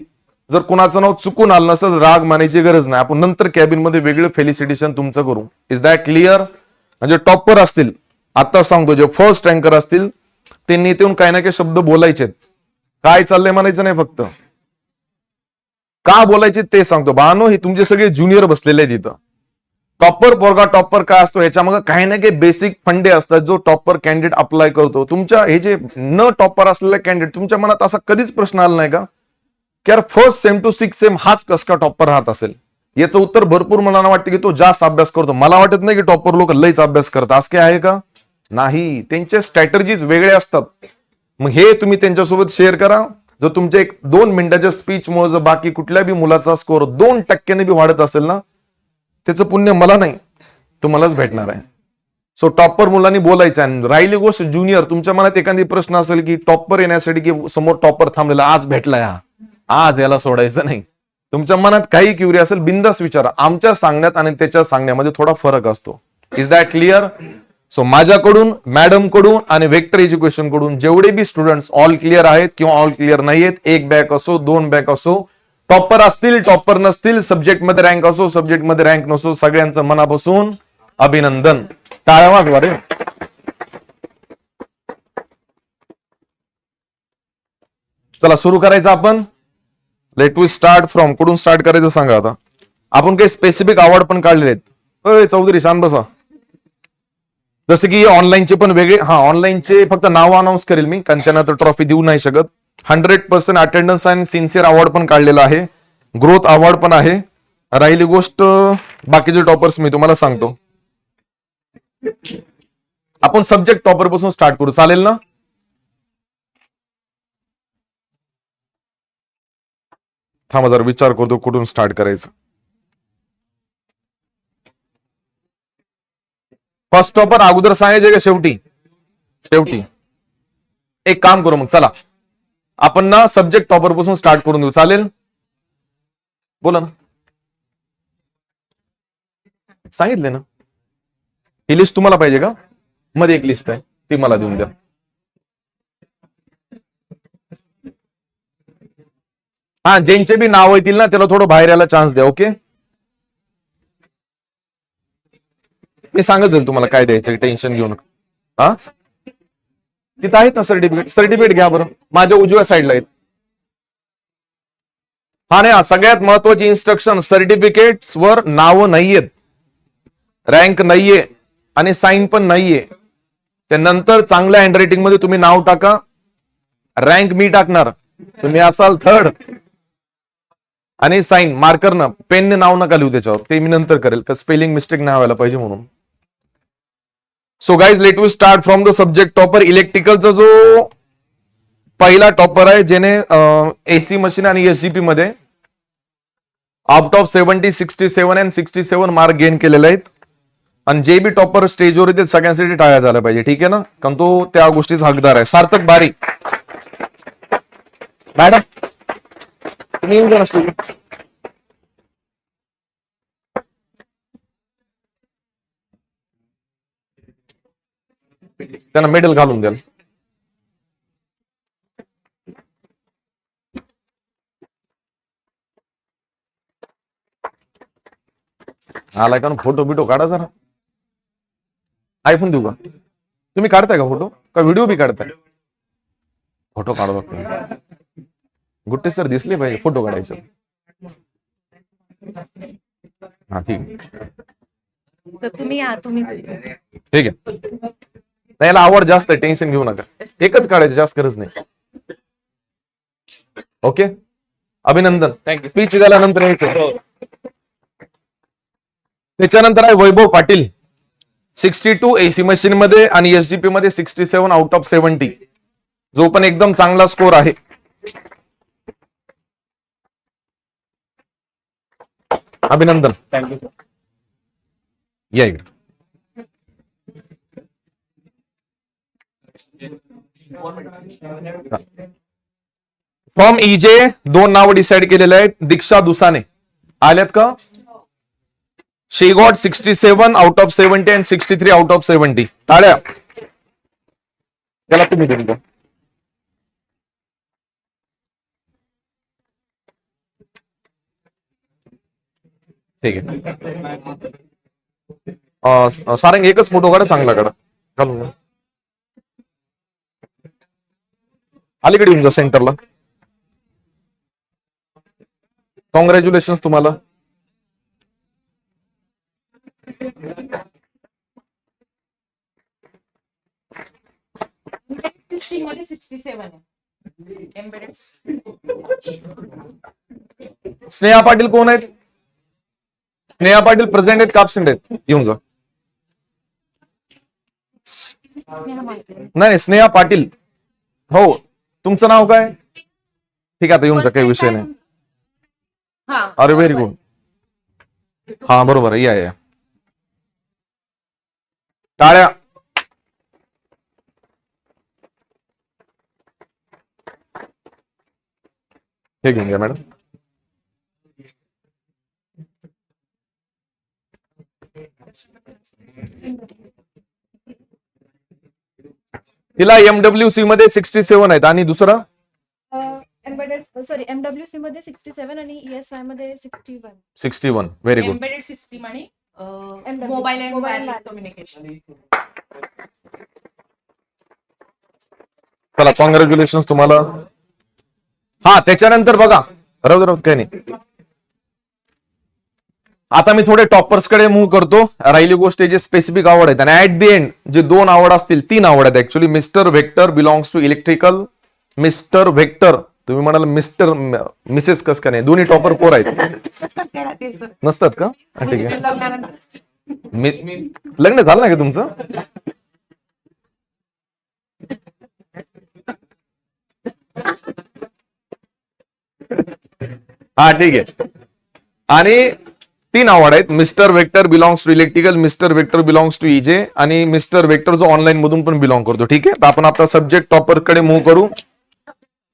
जर कुणाचं नाव चुकून आलं नसेल, राग मानायची गरज नाही. आपण नंतर कॅबिन मध्ये वेगळं फेलिसिटेशन तुमचं करू. Is that clear? म्हणजे टॉपर असतील, आता सांगतो, जे फर्स्ट रँकर असतील त्यांनी येऊन काही ना काही शब्द बोलायचे. काय चाललंय म्हणायचं नाही, फक्त का बोलायचे ते सांगतो. बानो, हे तुमचे सगळे ज्युनियर बसलेले आहेत इथं. टॉपर पोरगा टॉपर काय असतो याच्या मग काही ना काही बेसिक फंडे असतात जो टॉपर कॅन्डिडेट अप्लाय करतो. तुमच्या हे जे न टॉपर असलेले कॅन्डिडेट, तुमच्या मनात असा कधीच प्रश्न आला नाही का की यार फर्स्ट सेम टू 6 सेम हाच कस का टॉपर राहत असेल? याचं उत्तर भरपूर मुलांना वाटतं की तो जास्त अभ्यास करतो. मला वाटत नाही की टॉपर लोक लईच अभ्यास करतात. असं काय आहे का? नाही, त्यांचे स्ट्रॅटेजीज वेगळे असतात. मग हे तुम्ही त्यांच्यासोबत शेअर करा. जर तुमच्या 1-2 मिनिटाच्या स्पीच मुळे जर बाकी कुठल्या बी मुलाचा स्कोर 2% बी वाढत असेल ना, त्याचं पुण्य मला नाही, तुम्हालाच भेटणार आहे. सो टॉपर मुलांनी बोलायचं. आणि राहिली गोष्ट ज्युनियर, तुमच्या मनात एखादी प्रश्न असेल की टॉपर येण्यासाठी की समोर टॉपर थांबलेला आज भेटलाय हा, आज याला सोडायचं नाही. तुमच्या मनात काही क्युरी असेल बिंदास विचारा. आमच्या सांगण्यात आणि त्याच्या सांगण्यामध्ये थोडा फरक असतो. Is that clear? सो माझ्याकडून, मॅडम कडून आणि वेक्टर एज्युकेशन कडून जेवढे बी स्टुडंट्स ऑल क्लिअर आहेत किंवा ऑल क्लिअर नाही आहेत, 1 बॅक असो 2 बॅक असो, टॉपर असतील टॉपर नसतील, सब्जेक्ट मध्ये रँक असो सब्जेक्ट मध्ये रँक नसो, सगळ्यांचं मनापासून अभिनंदन. टाळ्या वाजवा रे. चला सुरू करायचं आपण. Let we start from. कुठून स्टार्ट करायचं सांगा आता. आपण काही स्पेसिफिक अवॉर्ड पण काढलेले आहेत. अय चौधरी शांत बसा. जसं की ऑनलाईनचे पण वेगळे. हा, ऑनलाईनचे फक्त नाव अनाऊन्स करेल मी, कारण त्यांना तर ट्रॉफी देऊ नाही शकत. 100% अटेंडन्स आणि सिन्सिअर अवॉर्ड पण काढलेला आहे. ग्रोथ अवॉर्ड पण आहे. राहिली गोष्ट बाकीचे टॉपर्स मी तुम्हाला सांगतो. आपण सब्जेक्ट टॉपर पासून स्टार्ट करू, चालेल ना? थांबा जरा विचार करतो कुठून स्टार्ट करायचं. फर्स्ट टॉपर अगोदर सांगायचे का शेवटी? शेवटी. एक काम करू मग, चला आपण ना सब्जेक्ट टॉपर पासून स्टार्ट करून देऊ, चालेल? बोला ना. सांगितले ना. ही लिस्ट तुम्हाला पाहिजे का? मध्ये एक लिस्ट आहे, ती मला देऊन द्या. हा, ज्यांचे बी नाव येतील ना त्याला थोडं बाहेर यायला चान्स द्या. ओके, मी सांगत जाईल तुम्हाला काय द्यायचं, टेन्शन घेऊ नका. हा, तिथं आहेत ना सर्टिफिकेट. सर्टिफिकेट घ्या बरं, माझ्या उजव्या साईडला आहेत. हा नाही, सगळ्यात महत्वाची इन्स्ट्रक्शन, सर्टिफिकेट्स वर नाव नाहीयेत, रँक नाहीये आणि साईन पण नाहीये. त्यानंतर चांगल्या हँडरायटिंग मध्ये तुम्ही नाव टाका. रँक मी टाकणार, तुम्ही असाल थर्ड. आणि साईन मार्करनं, पेनने नाव नका लिहू त्याच्यावर, ते मी नंतर करेल, का स्पेलिंग मिस्टेक नाही व्हायला पाहिजे म्हणून. So guys, let we start from the subject topper. इलेक्ट्रिकलचा जो पहिला टॉपर आहे, ज्याने एसी मशीन आणि एसजीपी मध्ये out of 70 67 and 67 mark gain केलेले आहेत. आणि जे बी टॉपर स्टेजवर येते सगळ्यांसाठी टाळ्या झाल्या पाहिजे, ठीक आहे ना? कारण तो त्या गोष्टीचा हकदार आहे. सार्थक बारीक. मॅडम तुम्ही येऊन जा नसली. त्यांना मेडल घालून द्याल. आलाय का? फोटो बिटो काढा जरा. आयफोन देऊ का? तुम्ही काढताय का फोटो, का व्हिडिओ बी काढताय? फोटो काढू लागतो. गुट्टे सर दिसले पाहिजे फोटो काढायचे. हा ठीक तर तुम्ही या, तुम्ही ठीक आहे. याला आवड जास्त आहे, टेन्शन घेऊ नका. एकच काढायचं, जास्त गरज नाही. ओके, अभिनंदन. थँक्यू. स्पीच द्यायला नंतर यायचं. त्याच्यानंतर आहे वैभव पाटील. 62 एसी मशीन मध्ये आणि एसजीपी मध्ये 67 आउट ऑफ 70, जो पण एकदम चांगला स्कोर आहे. अभिनंदन. थँक्यू. या इकडे. फ्रॉम इजे 2 नाव डिसाइड केलेले आहेत. दीक्षा दुसाने आल्यात का? She got 67 out of 70 and 63 out of 70. टाळ्या. त्याला तुम्ही देऊन द्या. ठीक आहे. सारंग एकच फोटो काढा, चांगला काढा. घालून अलीकडे येऊन जा सेंटरला. कॉंग्रॅच्युलेशन तुम्हाला. मध्ये 67 आहे. स्नेहा पाटील कोण आहेत? स्नेहा पाटील प्रेझेंट आहेत का absent आहेत? येऊन जा. नाही नाही, स्नेहा पाटील. हो, तुमचं नाव काय? ठीक आहे, आता येऊन जा, काही विषय नाही. हा अरे व्हेरी गुड. हा बरोबर आहे, या. टाळ्या. हे घेऊन घ्या मॅडम. तिला MWC मध्ये 67 आहेत आणि दुसरं MWC मध्ये 67 आणि ESY मध्ये 61. 61. Very good. एम्बेडेड सिस्टीम आणि MW, mobile and mobile wireless and communication. चला, कॉंग्रॅच्युलेशन तुम्हाला. हा, त्याच्यानंतर बघा, राहू काही नाही. आता मी थोडे टॉपर्स कडे मूव्ह करतो. राहिली गोष्ट जे स्पेसिफिक आवड आहेत आणि ऍट द एंड जे 2 आवड असतील, 3 आवड आहेत actually. Mister Vector belongs to electrical. Mister Vector, तुम्ही म्हणाल मिस्टर मिसेस कस का नाही, दोन्ही टॉपर पोर आहेत. नसतात का? ठीक आहे. लग्न झालं ना का तुमचं? हा ठीक आहे. आणि 3 आवड आहेत. Mister Vector belongs to electrical, mister Vector belongs to EJ आणि मिस्टर व्हेक्टर जो ऑनलाईन मधून पण बिलॉंग करतो. ठीक आहे, तर आपण आता सब्जेक्ट टॉपर कडे मूव्ह करू.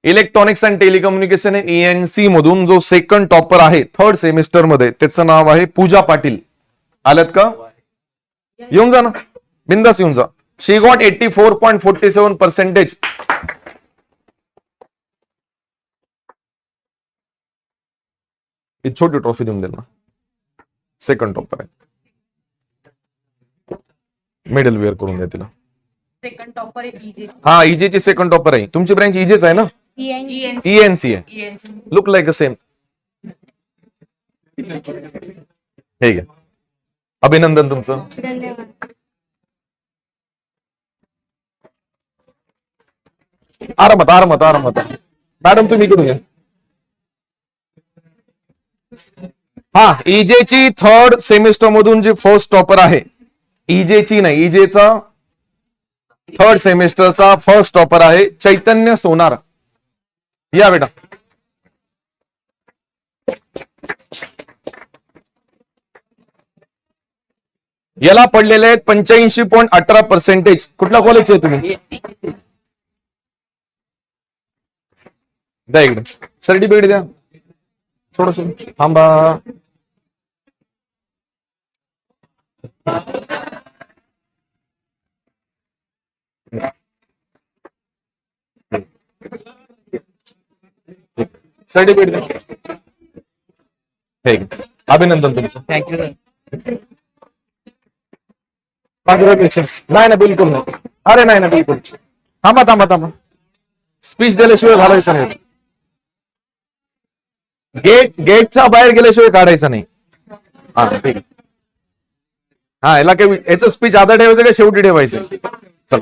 इलेक्ट्रॉनिक्स अँड टेलिकम्युनिकेशन ENC मधून जो सेकंड टॉपर आहे 3rd सेमिस्टर मध्ये, त्याचं नाव आहे पूजा पाटील. आल्यात का? येऊन जा ना, बिंदास येऊन जा. शी गॉट 84.47%. छोटी ट्रॉफी देऊन देईल ना. सेकंड टॉपर आहे, मेडल वेअर करून द्या तिला. Second topper EJ. हा, EJ ची सेकंड टॉपर आहे. तुमची ब्रँच EJच आहे ना? ENC आहे. Look like a same. हे घ्या, अभिनंदन तुमचं. धन्यवाद. आरामात आरामात आरामात. मॅडम तुम्ही इकडून घ्या. हा, EJ ची 3rd सेमिस्टर मधून जी फर्स्ट टॉपर आहे, EJ ची नाही, EJ चा 3rd सेमिस्टरचा फर्स्ट टॉपर आहे चैतन्य सोनार. या बेटा. याला पडलेले आहेत 85.18%. कुठल्या कॉलेजचे आहे तुम्ही? द्या इकडे सर्टिफिकेट द्या. थोडस थांबा. सर्टिफिकेट द्या. अभिनंदन तुमचं. थँक्यू. कॉंग्रॅच्युलेशन. नाही ना, बिलकुल नाही. अरे नाही ना, बिलकुल. थांबा थांबा थांबा. स्पीच दिल्याशिवाय घालायचं नाही. गेटच्या बाहेर गेल्याशिवाय काढायचं नाही. हा ठीक आहे. हा, याला काय याचं स्पीच आधा ठेवायचं का शेवटी ठेवायचं? चल.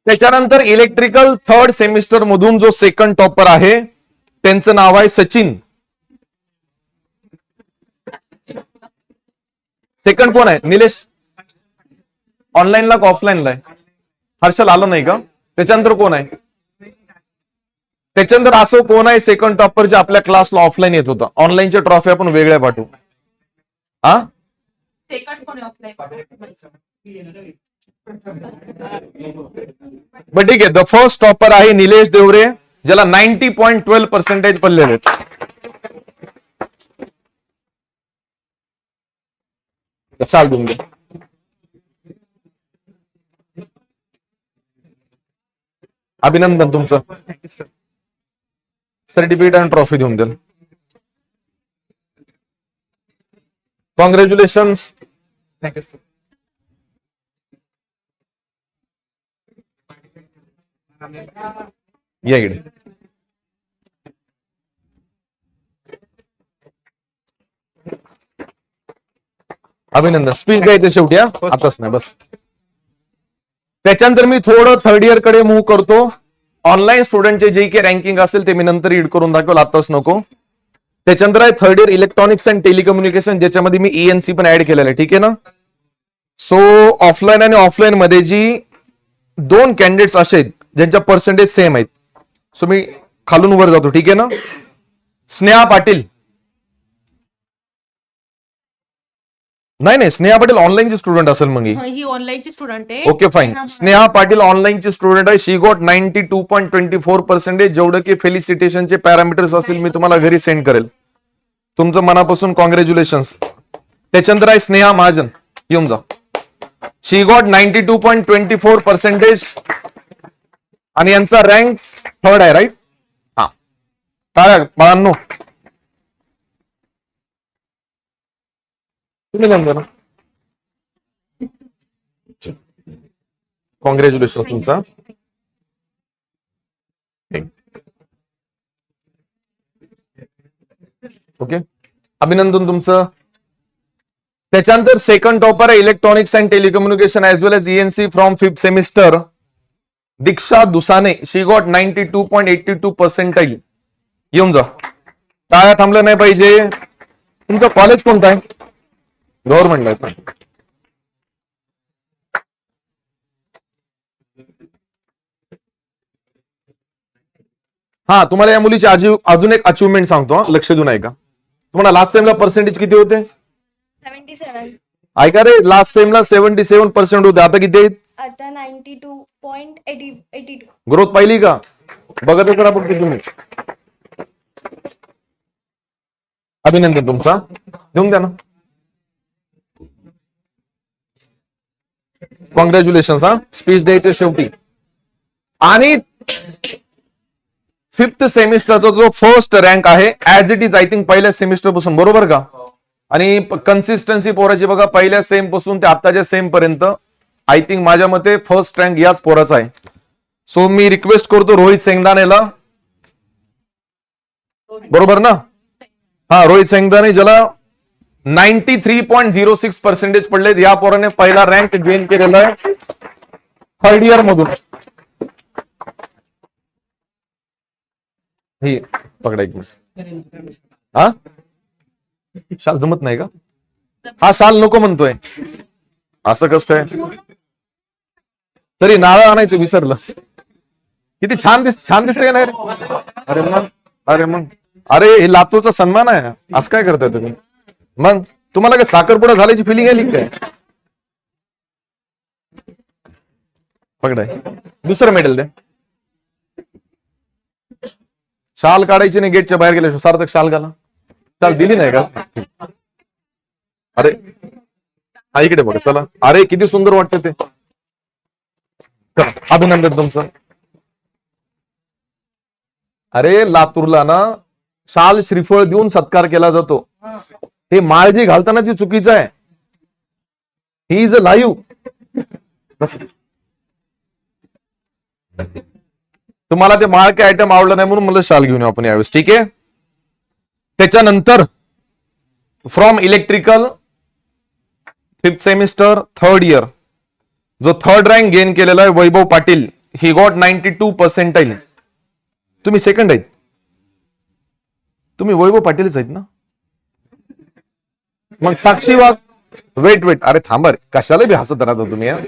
त्याच्यानंतर इलेक्ट्रिकल 3rd सेमिस्टर मधून जो सेकंड टॉपर आहे त्यांचं नाव आहे सचिन. सेकंड कोण आहे? निलेश. ऑनलाईनला का ऑफलाईनला आहे? हर्षल आलं नाही का? त्याच्यानंतर कोण आहे? त्याच्यानंतर असं कोण आहे सेकंड टॉपर जे आपल्या क्लासला ऑफलाईन येत होता? ऑनलाईनच्या ट्रॉफी आपण वेगळ्या पाठवू. हा, सेकंड कोण ऑफलाईन? बट ठीक आहे. द फर्स्ट टॉपर आहे निलेश देवरे, ज्याला 90.12% पडलेले आहेत. चाल देऊन दे. अभिनंदन तुमचं. सर्टिफिकेट आणि ट्रॉफी देऊन द्या. कॉंग्रॅच्युलेशन. Thank you sir. या इकडे. अभिनंदन. स्पीच द्यायचं शेवटी. आताच नाही, बस. त्याच्यानंतर मी थोडं 3rd इयर कडे मूव्ह करतो. ऑनलाईन स्टुडंटचे जे काही रँकिंग असेल ते मी नंतर रीड करून दाखवेल, आताच नको. त्याच्यानंतर आहे third year electronics and telecommunication, ज्याच्यामध्ये मी ENC पण ऍड केलेलं आहे. ठीक आहे ना. सो ऑफलाईन आणि ऑफलाईन मध्ये जी 2 कॅन्डिडेट्स असे आहेत ज्यांच्या पर्सेंटेज सेम आहेत. सो मी खालून वर जातो. ठीक आहे ना. स्नेहा पाटील, नाही स्नेहा पाटील ऑनलाईनची स्टुडंट असेल मग ही ऑनलाईनची स्टुडंट आहे. Okay fine. स्नेहा पाटील ऑनलाईनची स्टुडंट आहे. She got 92.24%. जेवढं की फेलिसिटेशनचे पॅरामीटर्स असतील मी तुम्हाला घरी सेंड करेल. तुमचं मनापासून कॉंग्रॅच्युलेशन्स. त्याच्यानंतर आहे स्नेहा महाजन, येऊन जा. शी गॉट 92.24% आणि यांचा रँक 3rd आहे. राईट. हा, टाळ्या बाळांनो. तुम्ही जमलं ना. कॉंग्रॅच्युलेशन तुमचा. ओके, अभिनंदन तुमचं. त्याच्यानंतर सेकंड टॉपर आहे electronics and telecommunication as well as ENC from 5th semester, Diksha Dusane. She got 92.82%. येऊन जा. टाळ्या थांबल्या नाही पाहिजे. तुमचं कॉलेज कोणतं आहे? गव्हर्नमेंट आहे. हा, तुम्हाला या मुलीची अजून एक अचिव्हमेंट सांगतो. लक्ष देऊन ऐका. तुम्हाला लास्ट सेमला पर्सेंटेज किती होते? 77. ऐका रे, लास्ट सेमला 77% होते. आता किती आहेत? आता 92.82. ग्रोथ पाहिली का? बघत करा फक्त तुम्ही. अभिनंदन तुमचा. देऊन द्या ना. कॉंग्रॅच्युलेशन. हा, स्पीच द्यायचं शेवटी. आणि 5th सेमिस्टरचा जो फर्स्ट रँक आहे as it is I think पहिल्या सेमिस्टर पासून, बरोबर का? आणि कन्सिस्टन्सी पोराची बघा, पहिल्या सेम पासून ते आताच्या सेम पर्यंत आय थिंक माझ्या मते फर्स्ट रँक याच पोराचा आहे. सो मी रिक्वेस्ट करतो रोहित सेंगदानेला, बरोबर ना? हा, रोहित सेंगदाने, ज्याला 93.06% पडलेत. या पोराने पहिला रँक गेन केलेला आहे 3rd इयर मधून. ही पकडा एक मिनिट. हा, शाल जमत नाही का? हा, शाल नको म्हणतोय. असं कसं आहे? तरी नारळ आणायचं विसरलं. किती छान दिसतंय नाही रे? अरे मग, अरे हे लातूरचा सन्मान आहे. असं काय करताय तुम्ही? मग तुम्हाला काय साखरपुडा झाल्याची फिलिंग आली काय? पकडाय दुसरं मेडल द्या. शाल काढायची नाही गेटच्या बाहेर गेल्या. सार्थक शाल घाला. शाल दिली नाही का? अरे हा, इकडे बघा. चला, अरे किती सुंदर वाटतं ते. चला, अभिनंदन तुमचं. अरे लातूरला ना शाल श्रीफळ देऊन सत्कार केला जातो. हे माळ जी घालताना ती चुकीचं आहे. He is a live. तुम्हाला ते माळ काय आयटम आवडलं नाही म्हणून मला शाल घेऊन येऊ आपण यावेळेस. ठीक आहे. त्याच्यानंतर from electrical 5th semester 3rd year जो 3rd रँक गेन केलेला आहे वैभव पाटील. He got 92%. तुम्ही सेकंड आहेत. तुम्ही वैभव पाटीलच आहेत ना? मग साक्षी वाघ. वेट, अरे थांबा रे, कशाला बी हसत राहता तुम्ही यार.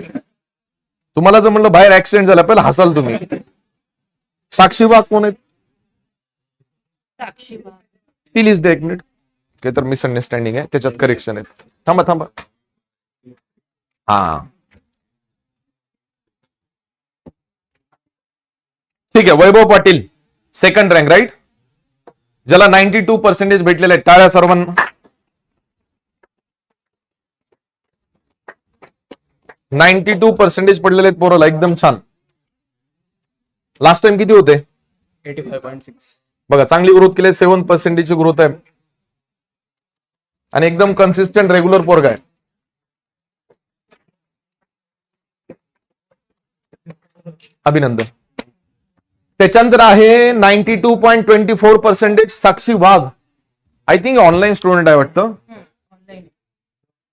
तुम्हाला जर म्हणलं बाहेर ऍक्सिडेंट झाला पहिला हसाल तुम्ही. साक्षी वाघ कोण आहेत? साक्षी बा. ती लिस्ट द्या एक मिनिट. काही तर मिसअंडरस्टँडिंग आहे त्याच्यात, करेक्शन आहे. थांबा. हा, ठीक आहे. वैभव पाटील सेकंड रँक, राईट. ज्याला 92% भेटलेले आहेत. टाळ्या सर्वांना. 92% पडलेले आहेत पोराला. एकदम छान. लास्ट टाइम किती होते? 85.6. बघा, चांगली ग्रोथ केली. 7% ग्रोथ आहे आणि एकदम कन्सिस्टंट रेग्युलर पोरगा आहे. अभिनंदन. त्याच्यानंतर आहे 92.24% साक्षी वाघ. आय थिंक ऑनलाईन स्टुडंट आहे वाटतं.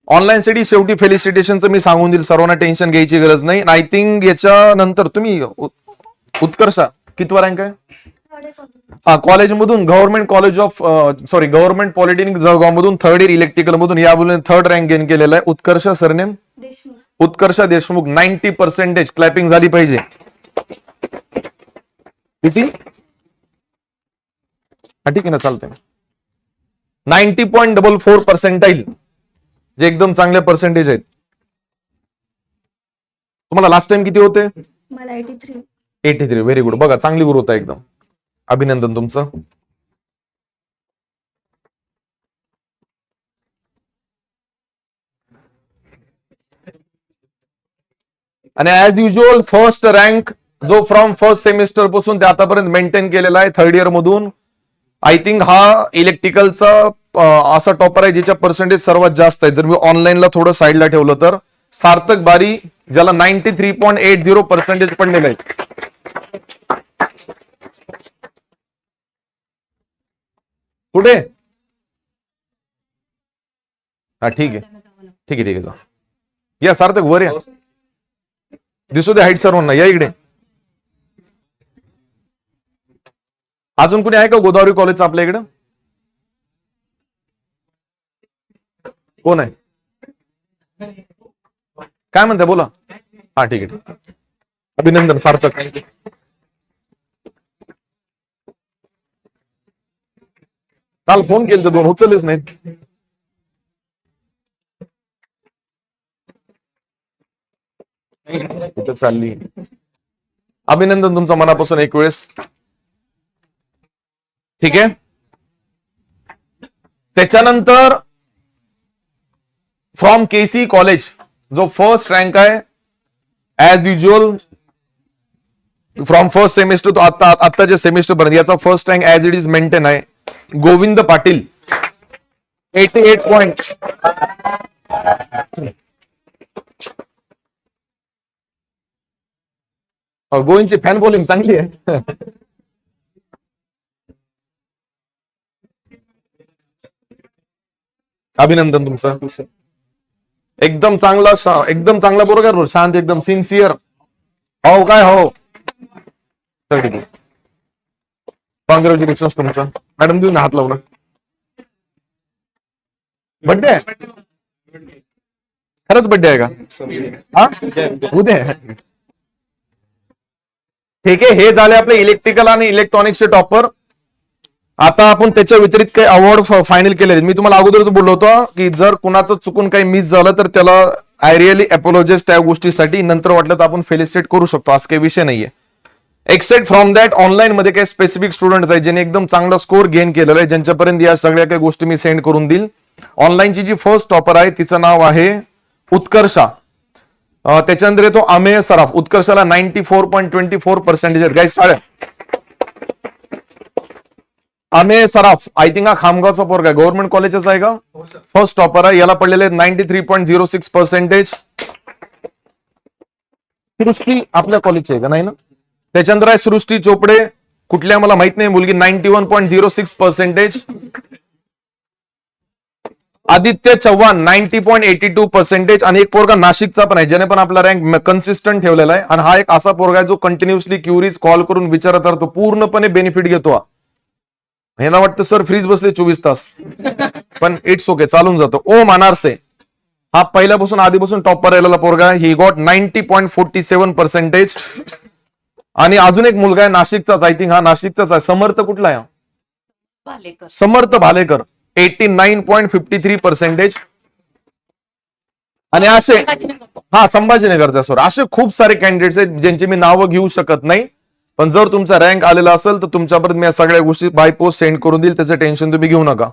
ऑनलाईन साठी शेवटी फेलिसिटेशनचं मी सांगून देईल. सर्वांना टेन्शन घ्यायची गरज नाही. आय थिंक याच्यानंतर तुम्ही उत्कर्षा कितवा रँक आहे? हा कॉलेजमधून government college of government polytechnic Jalgaon मधून थर्ड इयर इलेक्ट्रिकल मधून या मुलीने थर्ड रँक गेन केलेला आहे. उत्कर्ष सरनेम देशमुख. उत्कर्ष देशमुख. 90% क्लॅपिंग झाली पाहिजे. किती? हा ठीक आहे ना, चालतंय. 90.44% जे एकदम चांगले पर्सेंटेज आहेत. तुम्हाला लास्ट टाइम किती होते? मला 83. 83. Very good. बघा चांगली ग्रोथ आहे एकदम. अभिनंदन तुमचं. आणि ऍज युजल फर्स्ट रँक जो फ्रॉम फर्स्ट सेमिस्टर पासून ते आतापर्यंत मेंटेन केलेला आहे थर्ड इयर मधून. आय थिंक हा इलेक्ट्रिकलचा असा टॉपर आहे ज्याच्या पर्सेंटेज सर्वात जास्त आहे. जर मी ऑनलाईनला थोडं साईडला ठेवलं तर सार्थक बारी ज्याला 93.80% पडलेलं आहे. कुठे? हा ठीक आहे ठीक आहे ठीक आहे. जा या सार्थक वर या. दिसू दे हाईट सर्वांना. या इकडे. अजून कोणी आहे का गोदावरी कॉलेजचं आपल्या इकडं? कोण आहे? काय म्हणताय बोला. हा ठीक आहे ठीक आहे. अभिनंदन सार्थक. काल फोन केले तर दोन उचललेच नाहीत. कुठे चालली? अभिनंदन तुमचं मनापासून एक वेळेस. ठीक आहे. त्याच्यानंतर फ्रॉम केसी कॉलेज जो फर्स्ट रँक आहे as usual from first semester तो आताच्या सेमिस्टर पर्यंत याचा first rank as it is maintain आहे. गोविंद पाटील 88 पॉइंट. गोविंदची फॅन बॉलिंग चांगली आहे. अभिनंदन तुमचं. एकदम चांगला बरोबर. शांत एकदम सिन्सिअर. हो काय हो. कॉंग्रॅच्युलेशन तुमचं. मॅडम देऊन हात लावून. बर्थडे आहे? खरंच बर्थडे आहे का? हा उद्या. ठीक आहे. हे झाले आपले इलेक्ट्रिकल आणि इलेक्ट्रॉनिक्सचे टॉपर. आता आपण त्याच्या व्यतिरिक्त काही अवॉर्ड फायनल केले. मी तुम्हाला अगोदरच बोललो होतो की जर कुणाचं चुकून काही मिस झालं तर त्याला आय रिअली अपोलॉजाइज त्या गोष्टीसाठी. नंतर वाटलं तर आपण फेलिसिटेट करू शकतो, असं काही विषय नाहीये. एक्सेप्ट फ्रॉम दॅट ऑनलाईन मध्ये काही स्पेसिफिक स्टुडंट आहेत ज्यांनी एकदम चांगला स्कोर गेन केलेला आहे, ज्यांच्यापर्यंत या सगळ्या काही गोष्टी मी सेंड करून देईल. ऑनलाईनची जी फर्स्ट टॉपर आहे तिचं नाव आहे उत्कर्षा. त्याच्यानंतर तो अमेय सराफ. उत्कर्षाला 94.24% आहेत. गाईस टाळ्या. अमेय सराफ आय थिंक हा खामगावचा पोरगा आहे. गव्हर्नमेंट कॉलेजचा आहे का? फर्स्ट टॉपर आहे. याला पडलेले 93.06%. सृष्टी आपल्या कॉलेजची आहे का? नाही ना. त्याच्यानंतर आहे सृष्टी चोपडे. कुठल्या मला माहित नाही मुलगी. 91.06%. आदित्य चव्हाण 90.82%. आणि एक पोरगा नाशिकचा पण आहे ज्याने पण आपला रँक कन्सिस्टंट ठेवलेला आहे. आणि हा एक असा पोरगा आहे जो कंटिन्युअसली क्युरीज कॉल करून विचारत राहतो, पूर्णपणे बेनिफिट घेतो. ह्याला वाटतं सर फ्रीज बसले 24 तास, पण इट्स ओके, चालून जातो. ओम अनारसे हा पहिल्यापासून आधीपासून टॉपर राहिलेला पोरगा आहे. He got 90.47%. आणि अजून एक मुलगा आहे नाशिकचाच. आय थिंक हा नाशिकचाच आहे. समर्थ कुठला आहे? समर्थ भालेकर 89.53%. आणि असे हा संभाजीनगरचा सर. असे खूप सारे कॅन्डिडेट्स आहेत ज्यांची मी नावं घेऊ शकत नाही, पण जर तुमचा रँक आलेला असेल तर तुमच्यापर्यंत मी या सगळ्या गोष्टी बाय पोस्ट सेंड करून देईल. त्याचं टेन्शन तुम्ही घेऊ नका.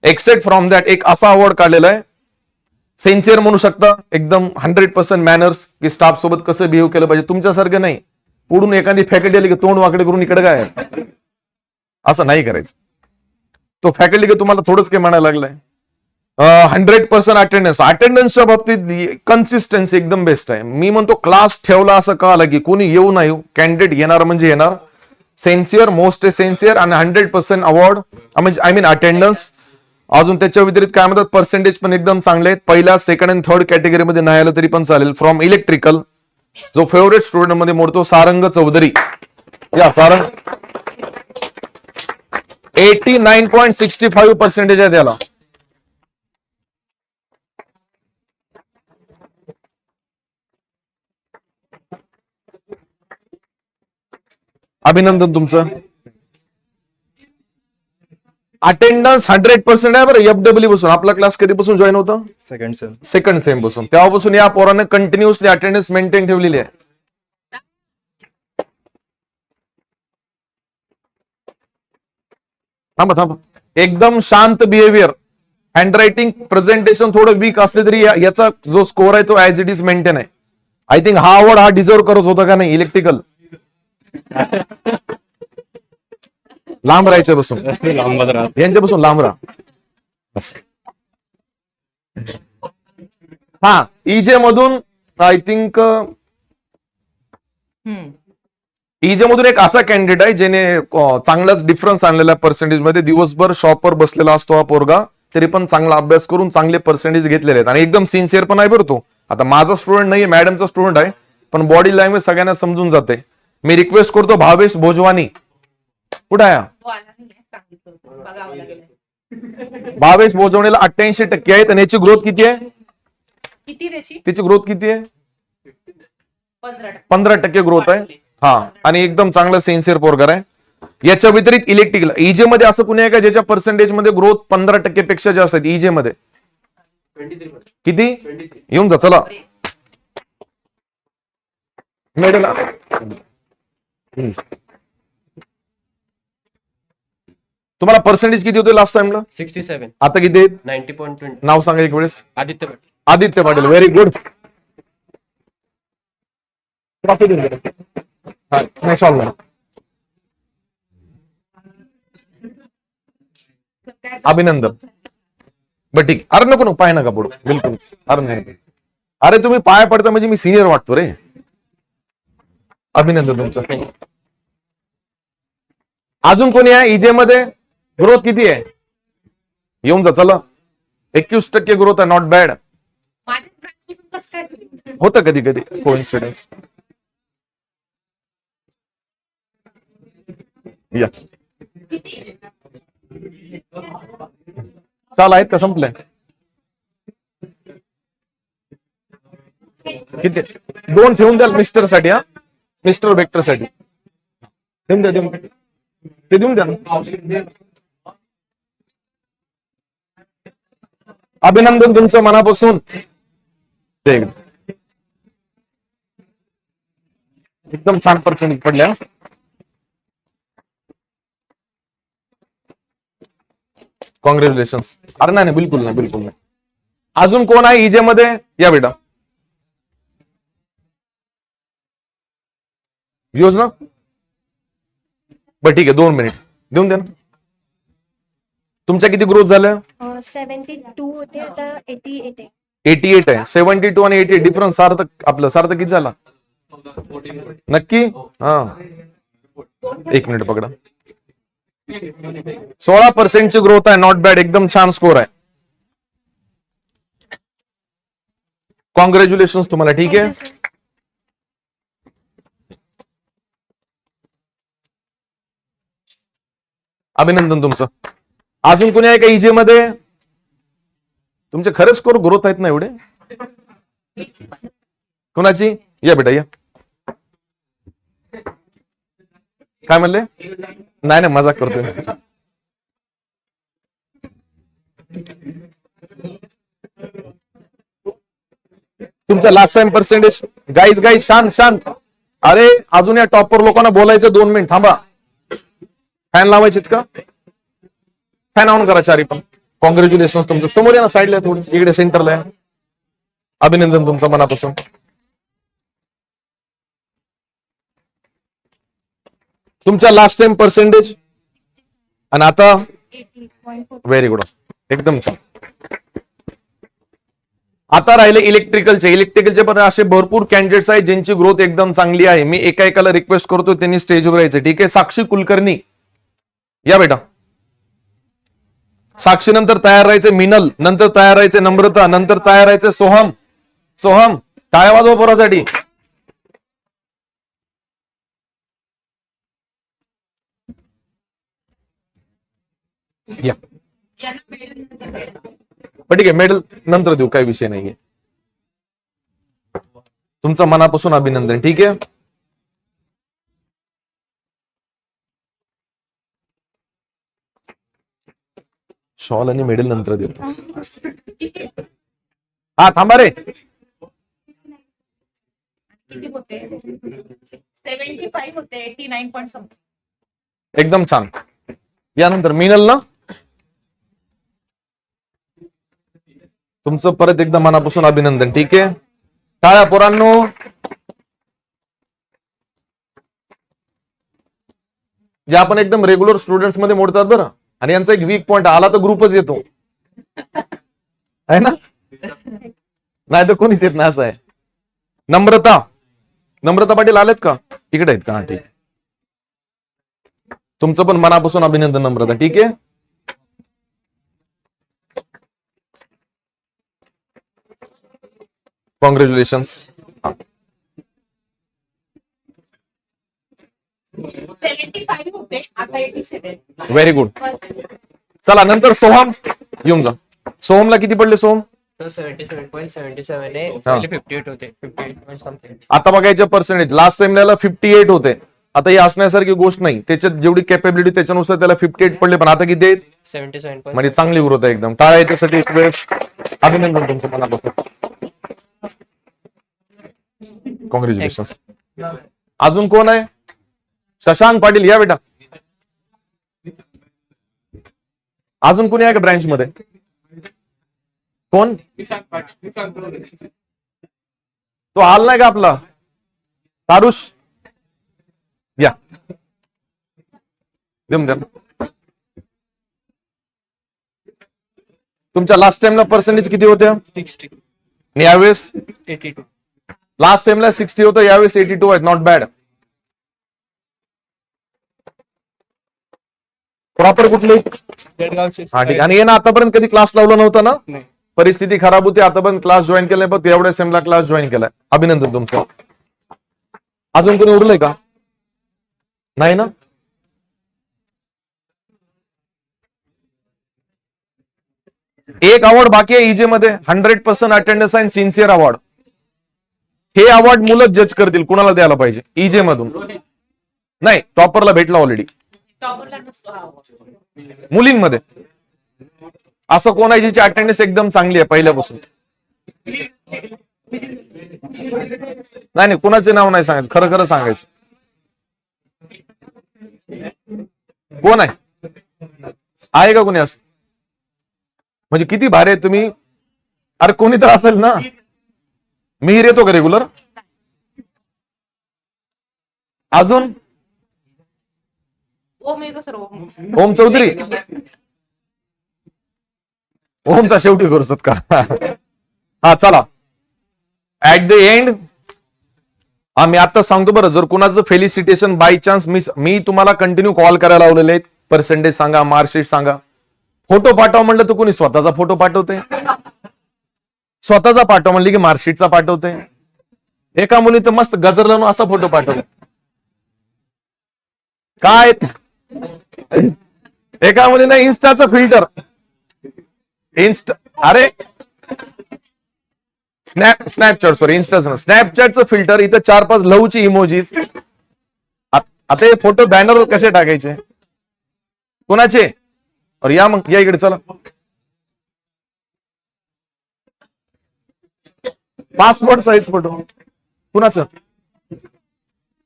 एक्सेप्ट फ्रॉम दॅट एक असा अवॉर्ड काढलेला आहे सिन्सिअर म्हणू शकता, एकदम 100% मॅनर्स, की स्टाफ सोबत कसं बिहेव केलं पाहिजे. तुमच्यासारखं नाही पुढून एखादी फॅकल्टी आली की तोंड वाकडे करून इकडे काय असं नाही करायचं. तो फॅकल्टी की तुम्हाला थोडंच काही म्हणायला लागलाय. 100% अटेंडन्सच्या बाबतीत कन्सिस्टन्सी एकदम बेस्ट आहे. मी म्हणतो क्लास ठेवला असं कळालं की कोणी येऊ नाही, कॅन्डिडेट येणार म्हणजे येणार. सेन्सिअर, मोस्ट सेन्सिअर आणि 100% अवॉर्ड म्हणजे आय मीन अटेंडन्स. अजून त्याच्या व्यतिरिक्त काय म्हणतात पर्सेंटेज पण एकदम चांगले आहेत. पहिल्या, सेकंड आणि थर्ड कॅटेगरीमध्ये नाही आलं तरी पण चालेल. फ्रॉम इलेक्ट्रिकल जो फेवरेट स्टुडंट मध्ये मोडतो सारंग चौधरी. या सारंग 89.65% आहे त्याला. अभिनंदन तुमचं. अटेंडन्स 100% आहे बरं. FW पासून आपला क्लास कधीपासून जॉईन होता? सेकंड सेम पासून. तेव्हापासून या पोराने कंटिन्युअसली अटेंडन्स मेंटेन ठेवलेली आहे. थांबा. एकदम शांत बिहेवियर. हँडरायटिंग प्रेझेंटेशन थोडं वीक असले तरी याचा जो स्कोर आहे तो ऍज इट इज मेंटेन आहे. आय थिंक हा अवॉर्ड हा डिझर्व करत होता का नाही? इलेक्ट्रिकल लांब राहायच्या बसून, यांच्यापासून लांब राहा. हा, इजे मधून आय थिंक इजे मधून एक असा कॅन्डिडेट आहे ज्याने चांगलाच डिफरन्स आणलेला पर्सेंटेज मध्ये. दिवसभर शॉपवर बसलेला असतो हा पोरगा, तरी पण चांगला अभ्यास करून चांगले पर्सेंटेज घेतलेले आहेत आणि एकदम सिन्सिअर पण आहे बरं तो. आता माझा स्टुडंट नाही, मॅडमचा स्टुडंट आहे, पण बॉडी लँग्वेज सगळ्यांना समजून जाते. मी रिक्वेस्ट करतो भावेश भोजवानी, कुठे आहे? तो आला नाहीये, सांगितलं होतं, बघावं लागेल. भावेश भोजवणीला 88% आहे आणि याची ग्रोथ किती आहे? किती त्याची? त्याची ग्रोथ किती आहे? 15%. 15% ग्रोथ आहे. हा, आणि एकदम चांगला सेन्सिअर पोरगा आहे. याच्या व्यतिरिक्त इलेक्ट्रिकल ईजे मध्ये असं कुणी आहे का ज्याच्या पर्सेंटेज मध्ये ग्रोथ 15% पेक्षा जास्त आहे? ईजे मध्ये किती? येऊन जा चला. मेडल तुम्हाला पर्सेंटेज किती होते लास्ट टाइमला? 67. आता किती आहेत? 90.20. नाव सांगा एक वेळेस. आदित्य पाटील. Aditya Patil, very good. अभिनंदन. बर ठीक. अरे नको पाय नका पडू बिलकुल. अरे नाही, अरे तुम्ही पाय पडता म्हणजे मी सिनियर वाटतो रे. अभिनंदन तुमचं. अजून कोणी आहे इजे मध्ये? ग्रोथ किती आहे? येऊन जा चला. 21% ग्रोथ आहे, नॉट बॅड. माझ्या ब्रँचमधून कसं काय होतं कधी कधी कोइन्सिडन्स. या चाल आहेत का? संपलंय? किती? 2 ठेवून द्याल मिस्टर साठी. हा, मिस्टर वेक्टर साठी देऊन द्या, ते देऊन द्या. अभिनंदन तुमचं मनापासून. एकदम छान पर्सेंटेज पडल्या. कॉंग्रॅच्युलेशन. अरे नाही बिलकुल नाही, बिलकुल नाही. अजून कोण आहे इजे मध्ये? या बेटा. योजना बर ठीक आहे, 2 मिनिट देऊन द्या ना. तुमच्या किती ग्रोथ झाल्या? 72 होते, आता 88 आहे. 88 आहे. 72 आणि 88 डिफरन्स सार्थक आपलं सार्थक किती झाला? नक्की? हा, 1 मिनिट पकडा. 16% ची ग्रोथ आहे, नॉट बॅड. एकदम छान स्कोर आहे. कॉंग्रॅच्युलेशन तुम्हाला. ठीक आहे, अभिनंदन तुमचं. अजून कोणी आहे का इजे मध्ये? तुमचे खरे स्कोर ग्रोथ आहेत ना एवढे? कोणाची? या बेटा या. काय म्हणले? नाही नाही, मजाक करतोय. तुमचा लास्ट टाइम पर्सेंटेज? गाईज शांत शांत. अरे अजून या टॉपर लोकांना बोलायचं 2 मिनिट थांबा. फॅन लावायचे का? फॅन ऑन करा चारी पण. कॉंग्रॅच्युलेशन तुमचं. समोर या ना, साईडला थोडी, इकडे सेंटरला या. अभिनंदन तुमचं मनापासून. तुमचा लास्ट टाइम पर्सेंटेज आणि आता? 80.4. व्हेरी गुड, एकदम छान. आता राहिले इलेक्ट्रिकलचे पण असे भरपूर कॅन्डिडेट्स आहेत ज्यांची ग्रोथ एकदम चांगली आहे. मी एका रिक्वेस्ट करतो त्यांनी स्टेजवर यायचं. ठीक आहे, साक्षी कुलकर्णी या बेटा. साक्षी नंतर तयार राहायचे मिनल, नंतर तयार राहायचे नम्रता, नंतर तयार राहायचे सोहम. सोहम टाळ्या वाजवा पोरासाठी. या यांना medal नंतर भेटेल. पण ठीक आहे, मेडल नंतर देऊ, काही विषय नाहीये. तुमचं मनापासून अभिनंदन. ठीक आहे, शॉल आणि मेडल नंतर देतो. हा थांबा रे. किती होते 75 होते 89 पॉईंट समथिंग. एकदम छान. यानंतर मिनल ना, तुमचं परत एकदा मनापासून अभिनंदन. ठीक आहे, टाळ्या पोरांनो. जे आपण एकदम रेग्युलर स्टुडंट्स मध्ये मोडतात बरं, आणि यांचा एक वीक पॉइंट आला तर ग्रुपच येतो, आहे ना, नाही तर कोणीच येत नाही, असं आहे. नम्रता, नम्रता पाटील आलेत का? तिकडे आहेत का? हा ठीक, तुमचं पण मनापासून अभिनंदन नम्रता. ठीक आहे, कॉंग्रॅच्युलेशन्स. 75 होते आता 87. Very good. चला नंतर सोहम येऊन जा. सोहमला किती पडले सोहम? तर 77.77 आहे. हा. पहिले 58 होते, 58 point something. आता बघायचे पर्सेंटेज. लास्ट सेमला 58 होते. आता ही असण्यासारखी गोष्ट नाही, त्याच्यात जेवढी कॅपेबिलिटी त्याच्यानुसार त्याला 58 पडले, पण आता किती आहेत? 77. म्हणजे चांगली ग्रोथ आहे एकदम. टाळा याच्यासाठी एक वेळेस अभिनंदन तुमचं मनापासून. कॉंग्रॅच्युलेशन्स. अजून कोण आहे? शशांक पाटील या बेटा. अजून कोणी आहे का ब्रँच मध्ये? कोण? तो हाल नाही का आपला तारुष? या द्या. तुमच्या लास्ट टाइमला पर्सेंटेज किती होत्या? 60. आणि यावेळेस? 82. लास्ट टाइमला 60 होतं, यावेळेस 82 आहेत. Not bad. प्रॉपर कुठले? जळगावचे. हा ठीक. आणि ये ना, आतापर्यंत कधी क्लास लावला नव्हता ना? नाही. परिस्थिती खराब होती, आतापर्यंत क्लास जॉईन केलाय, पण एवढ्या सेमला क्लास जॉईन केलाय. अभिनंदन तुमचं. अजून कोणी उरलंय का? नाही ना? एक अवॉर्ड बाकी आहे इजे मध्ये. 100% अटेंडन्स अँड सिन्सिअर अवॉर्ड. हे अवॉर्ड मुलं जज करतील कुणाला द्यायला पाहिजे इजे मधून. नाही, टॉपरला भेटला ऑलरेडी. टॉपरला नसतो हा award. मुलींमध्ये असं कोण आहे ज्याची अटेंडन्स एकदम चांगली आहे पहिल्यापासून? नाही, कुणाचे नाव नाही सांगायचं, खरं खरं सांगायचं. कोण आहे का कोणी असं? म्हणजे किती भारी आहे तुम्ही. अरे कोणी तर असेल ना. मिहीर येतो का रेग्युलर? अजून? ओम येतो सर. ओम ओम चौधरी. ओमचा शेवटी करू का? हा चला, ऍट द एंड मी आता सांगतो बरं, जर कुणाचं फेलिसिटेशन बाय चान्स मी तुम्हाला कंटिन्यू कॉल करायला लावलेले आहेत. पर्सेंटेज सांगा, मार्कशीट सांगा. फोटो पाठवा म्हणलं तर कोणी स्वतःचा फोटो पाठवते, स्वतःचा पाठवा म्हणले की मार्कशीटचा पाठवते. एका मुली तर मस्त गजर लावून असा फोटो पाठवला. काय एका मुलीनं इन्स्टाचं फिल्टर, अरे स्नॅपचॅट, सॉरी इन्स्टा, स्नॅपचॅटचं फिल्टर, इथं 4-5 लवची इमोजीज. आता हे फोटो बॅनरवर कसे टाकायचे कोणाचे? और या मग या इकडे, चला. पासपोर्ट साईज फोटो कुणाचं?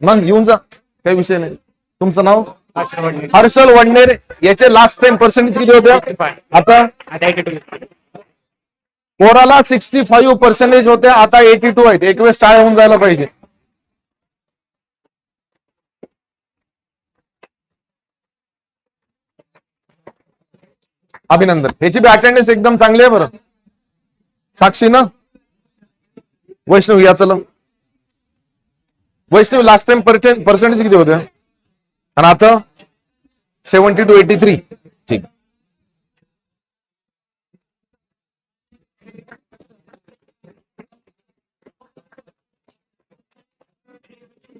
मग येऊन जा, काही विषय नाही. तुमचं नाव? हर्षल वडनेरे. याचे लास्ट टाइम पर्सेंटेज किती होते? आता पोराला 65% होते, आता 82 आहेत. एक वेळेस टाळ्या होऊन जायला पाहिजे. अभिनंदन. याची बी अटेंडन्स एकदम चांगली आहे बरं. साक्षी ना? वैष्णव या चला. वैष्णव लास्ट टाइम पर्सेंटेज किती होते? आणि आता 70 to 83. ठीक.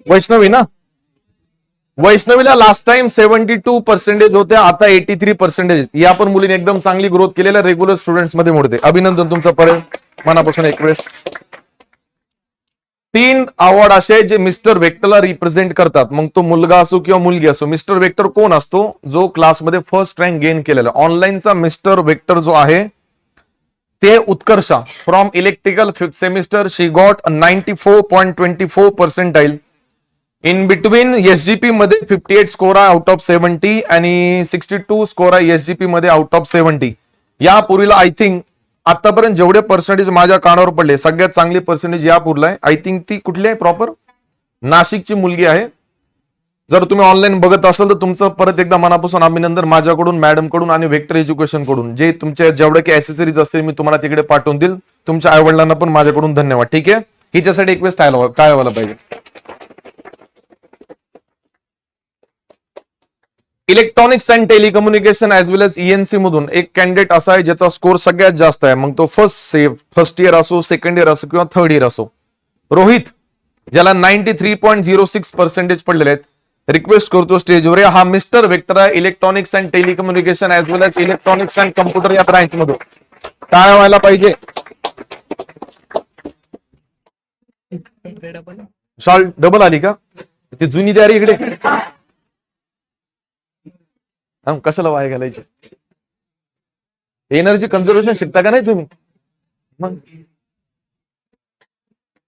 वैष्णवी ना? वैष्णवीला लास्ट टाइम 72% होत्या, आता 83%. या पण मुलीने एकदम चांगली ग्रोथ केलेल्या रेग्युलर स्टुडंट्स मध्ये मोडते. अभिनंदन तुमचं परत मनापासून एक वेळेस. 3 अवॉर्ड असे जे मिस्टर वेक्टरला रिप्रेझेंट करतात. मग तो मुलगा असो किंवा मुलगी असो. मिस्टर वेक्टर कोण असतो? जो क्लासमध्ये फर्स्ट रँक गेन केलेला. ऑनलाईनचा मिस्टर वेक्टर जो आहे ते Utkarsha from electrical 5th semester. She got 94.24 percentile. In between SGP मध्ये 58 स्कोर आहे आउट ऑफ 70 आणि 62 स्कोर आहे एसजीपी मध्ये आउट ऑफ 70. या पुरीला आय थिंक आतापर्यंत जेवढे पर्सेंटेज माझ्या कानावर पडले सगळ्यात चांगली पर्सेंटेज या पुरला आहे. आय थिंक ती कुठली आहे? प्रॉपर नाशिकची मुलगी आहे. जर तुम्ही ऑनलाईन बघत असाल तर तुमचं परत एकदा मनापासून अभिनंदन माझ्याकडून, मॅडम कडून आणि वेक्टर एज्युकेशन कडून. जे तुमच्या जेवढे काही ऍसेसरीज असतील मी तुम्हाला तिकडे पाठवून देईल. तुमच्या आई वडिलांना पण माझ्याकडून धन्यवाद. ठीक आहे. हिच्यासाठी एक वेळेस काय व्हायला पाहिजे? Electronics and telecommunication as well as ENC मधून एक कॅन्डिडेट असा आहे ज्याचा स्कोर सगळ्यात जास्त आहे. मग तो फर्स्ट इयर असो, सेकंड इयर असो किंवा थर्ड इयर असो. रोहित, ज्याला 93.06% पडलेले आहेत. रिक्वेस्ट करतो स्टेजवर या. हा मिस्टर वेक्टर आहे electronics and telecommunication as well as electronics and computer या ब्रँच मधून. काय व्हायला पाहिजे? शॉल डबल आली का? ती जुनी तयारी इकडे कशाला वाया घालायची? एनर्जी कन्झर्वेशन शिकता का नाही तुम्ही? मग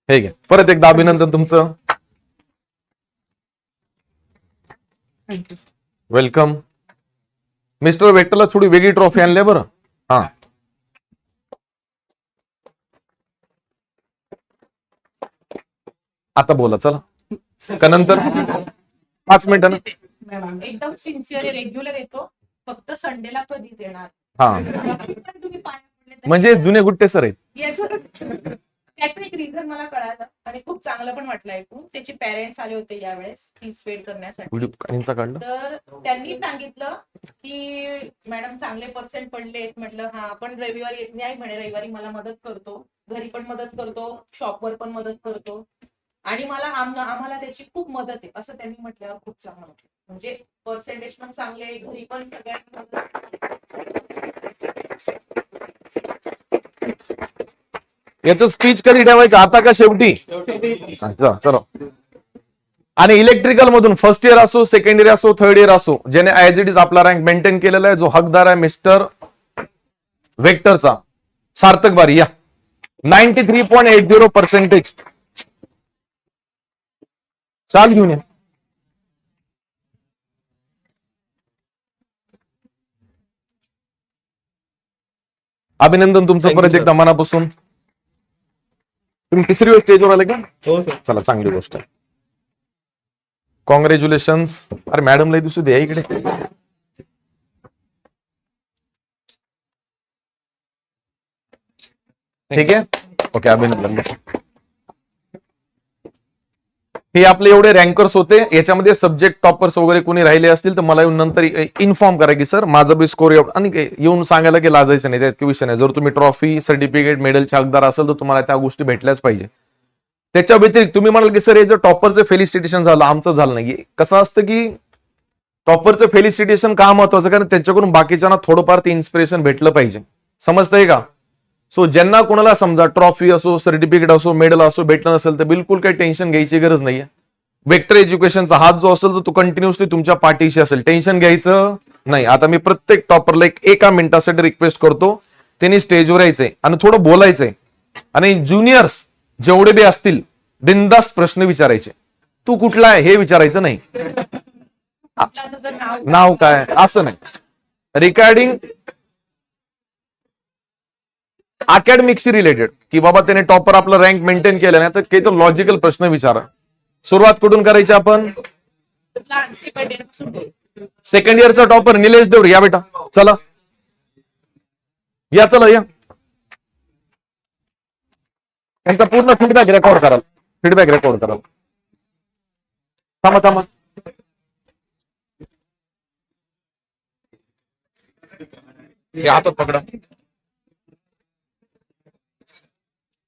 हे घ्या. परत एकदा अभिनंदन तुमचं. वेलकम. मिस्टर वेक्टरला थोडी वेगळी ट्रॉफी आणली बरं. हा, आता बोला चला का नंतर 5 मिनिटांना. एकदम सिन्सिअर रेग्युलर येतो. फक्त संडेला कधीच येणार. हा, तुम्ही पाया पडले तरी म्हणजे जुने गुट्टे सर आहेत. त्याचं एक रिझन मला कळालं आणि खूप चांगलं पण वाटलं ऐकून. त्याचे पेरेंट्स आले होते यावेळेस फीस पेड करण्यासाठी. व्हिडिओ काढलं. तर त्यांनी सांगितलं की मॅडम चांगले पर्सेंट पडलेत. म्हटलं हा, पण रविवारी येत नाही म्हणे. रविवारी मला मदत करतो, घरी पण मदत करतो, शॉपवर पण मदत करतो आणि मला आम्हाला त्याची खूप मदत आहे असं त्यांनी म्हटल्यावर खूप चांगलं वाटलं. म्हणजे पर्सेंटेज पण चांगले, घरी पण सगळ्यांना. याचं स्पीच कधी ठेवायचं? आता का शेवटी? चलो. आणि इलेक्ट्रिकल मधून फर्स्ट इयर असो, सेकंड इयर असो, थर्ड इयर असो, ज्याने ऍज इट इज आपला रँक मेंटेन केलेला आहे, जो हकदार आहे मिस्टर वेक्टरचा, सार्थक बारी या. 93.80% चाल घेऊन या. अभिनंदन तुमचं परत एकदा मनापासून. तुम्ही तिसरी वेळ स्टेजवर आले का? हो सर. चला, चांगली गोष्ट आहे. कॉंग्रॅच्युलेशन्स. अरे मॅडमला दिसू द्या इकडे. ठीक आहे. ओके, अभिनंदन. हे आपले एवढे रँकर्स होते. याच्यामध्ये सब्जेक्ट टॉपर्स वगैरे कोणी राहिले असतील तर मला येऊन नंतर इन्फॉर्म करा की सर माझा बी स्कोर एवढा, आणि येऊन सांगायला की लाजायचं नाही, त्यात विषय नाही. जर तुम्ही ट्रॉफी, सर्टिफिकेट, मेडलचे हकदार असेल तर तुम्हाला त्या गोष्टी भेटल्याच पाहिजे. त्याच्या व्यतिरिक्त तुम्ही म्हणाल की सर हे जर टॉपरचं फेलिसिटेशन झालं, आमचं झालं नाही. कसं असतं की टॉपरचं फेलिसिटेशन का महत्वाचं? कारण त्याच्याकडून बाकीच्यांना थोडंफार ते इन्स्पिरेशन भेटलं पाहिजे. समजतंय का? सो ज्यांना कोणाला समजा ट्रॉफी असो, सर्टिफिकेट असो, मेडल असो भेटलं नसेल तर बिलकुल काही टेन्शन घ्यायची गरज नाहीये. वेक्टर एज्युकेशनचा हात जो असेल तर तो कंटिन्युअसली तुमच्या पाठीशी असेल. टेन्शन घ्यायचं नाही. आता मी प्रत्येक टॉपरला एका मिनिटासाठी रिक्वेस्ट करतो, त्यांनी स्टेजवर यायचंय आणि थोडं बोलायचंय. आणि ज्युनियर्स जेवढे बी असतील बिनधास्त प्रश्न विचारायचे. तू कुठला आहे हे विचारायचं नाही. नाव काय असं नाही. रिगार्डिंग अकॅडमिक्सशी रिलेटेड की बाबा त्याने टॉपर आपला रँक मेंटेन केला नाही तर काही तर लॉजिकल प्रश्न विचारा. सुरुवात कुठून करायची आपण? सेकंड इयरचा टॉपर निलेश देवरे या बेटा. चला या, चला या. त्यांचा पूर्ण फीडबॅक रेकॉर्ड कराल. थांबा. हे हातात पकडा.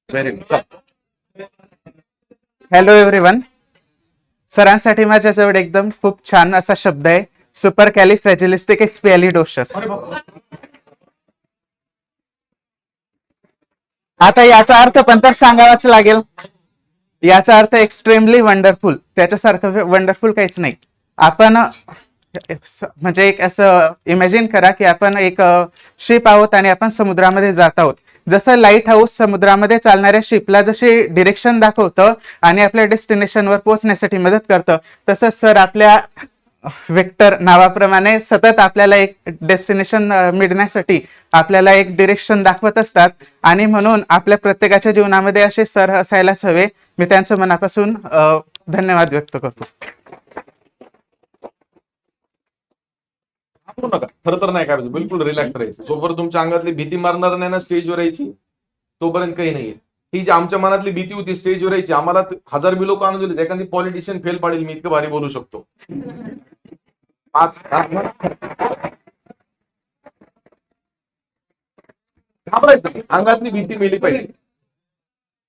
Very good. Hello everyone. सरांसाठी माझ्याजवळ एकदम खूप छान असा शब्द आहे, सुपर कॅलिफ्रॅजिलिस्टिक एक्सपिएलिडोशस. आता याचा अर्थ पण तर सांगावाच लागेल. याचा अर्थ एक्स्ट्रीमली वंडरफुल. त्याच्यासारखं वंडरफुल काहीच नाही. आपण म्हणजे एक असं इमॅजिन करा की आपण एक शिप आहोत आणि आपण समुद्रामध्ये जात आहोत. जसं लाईट हाऊस समुद्रामध्ये चालणाऱ्या शिपला जशी डिरेक्शन दाखवतं आणि आपल्या डेस्टिनेशनवर पोहोचण्यासाठी मदत करतं, तसं सर आपल्या वेक्टर नावाप्रमाणे सतत आपल्याला एक डेस्टिनेशन मिळण्यासाठी आपल्याला एक डिरेक्शन दाखवत असतात. आणि म्हणून आपल्या प्रत्येकाच्या जीवनामध्ये असे सर असायलाच हवे. मी त्यांचं मनापासून धन्यवाद व्यक्त करतो. थांबू नका, खरं तर नाही काय बिलकुल रिलॅक्स राहायचं. जोपर्यंत तुमच्या अंगातली भीती मारणार नाही ना स्टेजवर यायची, तोपर्यंत काही नाहीये. ही जी आमच्या मनातली भीती होती स्टेजवर यायची, आम्हाला 1000 बी लोक आणून दिले, एखादी पॉलिटिशियन फेल पाडेल मी, इतकं भारी बोलू शकतो. घाबरायचं, अंगातली भीती मेली पाहिजे.